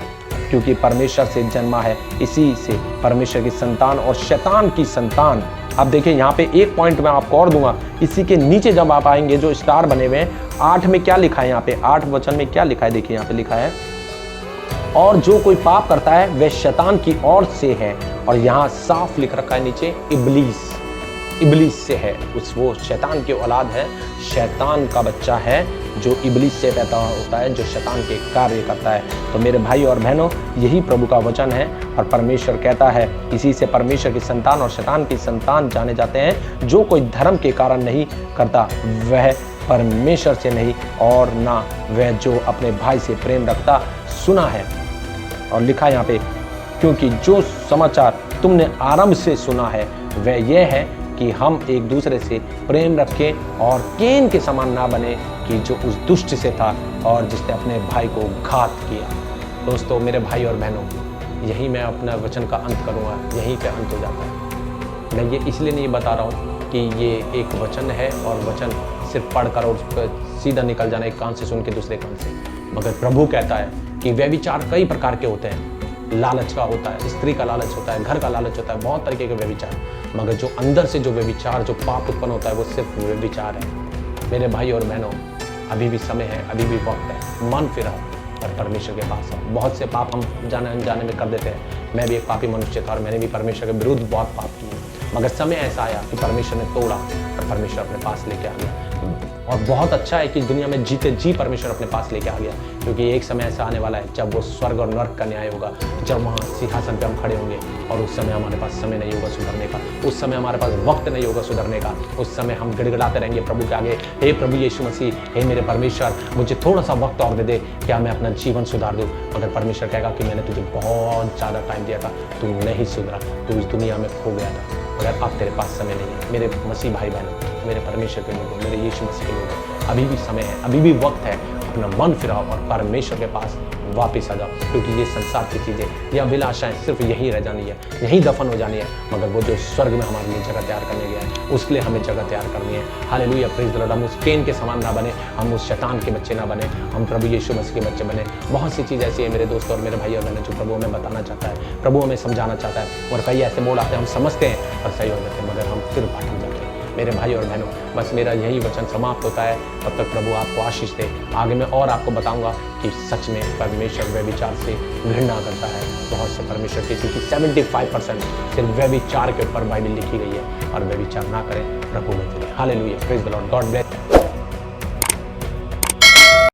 क्योंकि परमेश्वर से जन्मा है। इसी से परमेश्वर की संतान और शैतान की संतान। अब देखिए, यहाँ पे एक पॉइंट मैं आपको और दूंगा। इसी के नीचे जब आप आएंगे, जो स्टार बने हुए हैं, 8 में क्या लिखा है, यहाँ पे 8 वचन में क्या लिखा है, देखिए यहाँ पे लिखा है, और जो कोई पाप करता है वह शैतान की ओर से है। और यहाँ साफ लिख रखा है नीचे, इबलीस से है। वो शैतान की औलाद है, शैतान का बच्चा है, जो इबलीस से पैदा होता है, जो शैतान के कार्य करता है। तो मेरे भाई और बहनों, यही प्रभु का वचन है। और परमेश्वर कहता है, इसी से परमेश्वर की संतान और शैतान की संतान जाने जाते हैं। जो कोई धर्म के कारण नहीं करता वह परमेश्वर से नहीं, और ना वह जो अपने भाई से प्रेम रखता। सुना है और लिखा यहाँ पे, क्योंकि जो समाचार तुमने आरंभ से सुना है वह यह है कि हम एक दूसरे से प्रेम रखें, और केन के समान ना बने कि जो उस दुष्ट से था और जिसने अपने भाई को घात किया। दोस्तों, मेरे भाई और बहनों, यही मैं अपना वचन का अंत करूंगा, यहीं पे अंत हो जाता है। मैं ये इसलिए नहीं बता रहा हूँ कि ये एक वचन है और वचन सिर्फ पढ़कर और सीधा निकल जाना, एक कान से सुन के दूसरे कान से। मगर प्रभु कहता है कि व्यभिचार कई प्रकार के होते हैं। लालच का होता है, स्त्री का लालच होता है, घर का लालच होता है, बहुत तरीके के व्यभिचार। मगर जो अंदर से जो व्यभिचार, जो पाप उत्पन्न होता है, वो सिर्फ व्यभिचार है। मेरे भाई और बहनों, अभी भी समय है, अभी भी वक्त है, मन फिराओ और परमेश्वर के पास आओ। बहुत से पाप हम जाने अनजाने में कर देते हैं। मैं भी एक पापी मनुष्य था और मैंने भी परमेश्वर के विरुद्ध बहुत पाप किए। मगर समय ऐसा आया कि परमेश्वर ने तोड़ा और परमेश्वर अपने पास लेके आ गया। और बहुत अच्छा है कि दुनिया में जीते जी परमेश्वर अपने पास लेके आ गया, क्योंकि एक समय ऐसा आने वाला है जब वो स्वर्ग और नर्क का न्याय होगा, जब वहाँ सिंहासन पे हम खड़े होंगे। और उस समय हमारे पास समय नहीं होगा सुधरने का, उस समय हमारे पास वक्त नहीं होगा सुधरने का। उस समय हम गिड़गिड़ाते रहेंगे प्रभु के आगे, हे प्रभु यीशु मसीह, हे मेरे परमेश्वर, मुझे थोड़ा सा वक्त और दे दे, क्या मैं अपना जीवन सुधार दूँ। मगर परमेश्वर कहेगा कि मैंने तुझे बहुत ज़्यादा टाइम दिया था, तू नहीं सुधरा, तू इस दुनिया में खो गया था। मगर अब तेरे पास समय नहीं है। मेरे मसीह भाई बहनों, मेरे परमेश्वर के लोगों, मेरे यीशु मसीह के लोगों, अभी भी समय है, अभी भी वक्त है। अपना मन फिराओ और परमेश्वर के पास वापस आ जाओ, क्योंकि ये संसार की चीज़ें, ये अभिलाषाएं सिर्फ यहीं रह जानी है, यहीं दफन हो जानी है। मगर वो जो स्वर्ग में हमारे लिए जगह तैयार करने गया है, उसके लिए हमें जगह तैयार करनी है। Hallelujah, praise the Lord. हम उस केन के समान ना बने, हम उस शैतान के बच्चे ना बने, हम प्रभु यीशु मसीह के बच्चे बने। बहुत सी चीज़ ऐसी है मेरे दोस्तों और मेरे भाई और बहनों, जो प्रभु हमें बताना चाहता है, प्रभु हमें समझाना चाहता है। और कई ऐसे मोड़ आते हैं, हम समझते हैं और सही हो जाते हैं, मगर हम फिर भटक जाते हैं। मेरे भाई और बहनों, बस मेरा यही वचन समाप्त होता है। तब तक प्रभु आपको आशीष दे। आगे मैं और आपको बताऊंगा कि सच में परमेश्वर व्यभिचार से घृणा करता है। बहुत से परमेश्वर के, क्योंकि 75% सिर्फ व्यभिचार के ऊपर बाइबल लिखी गई है। और व्यभिचार ना करें, प्रभु में चले। Hallelujah, praise the Lord, God bless.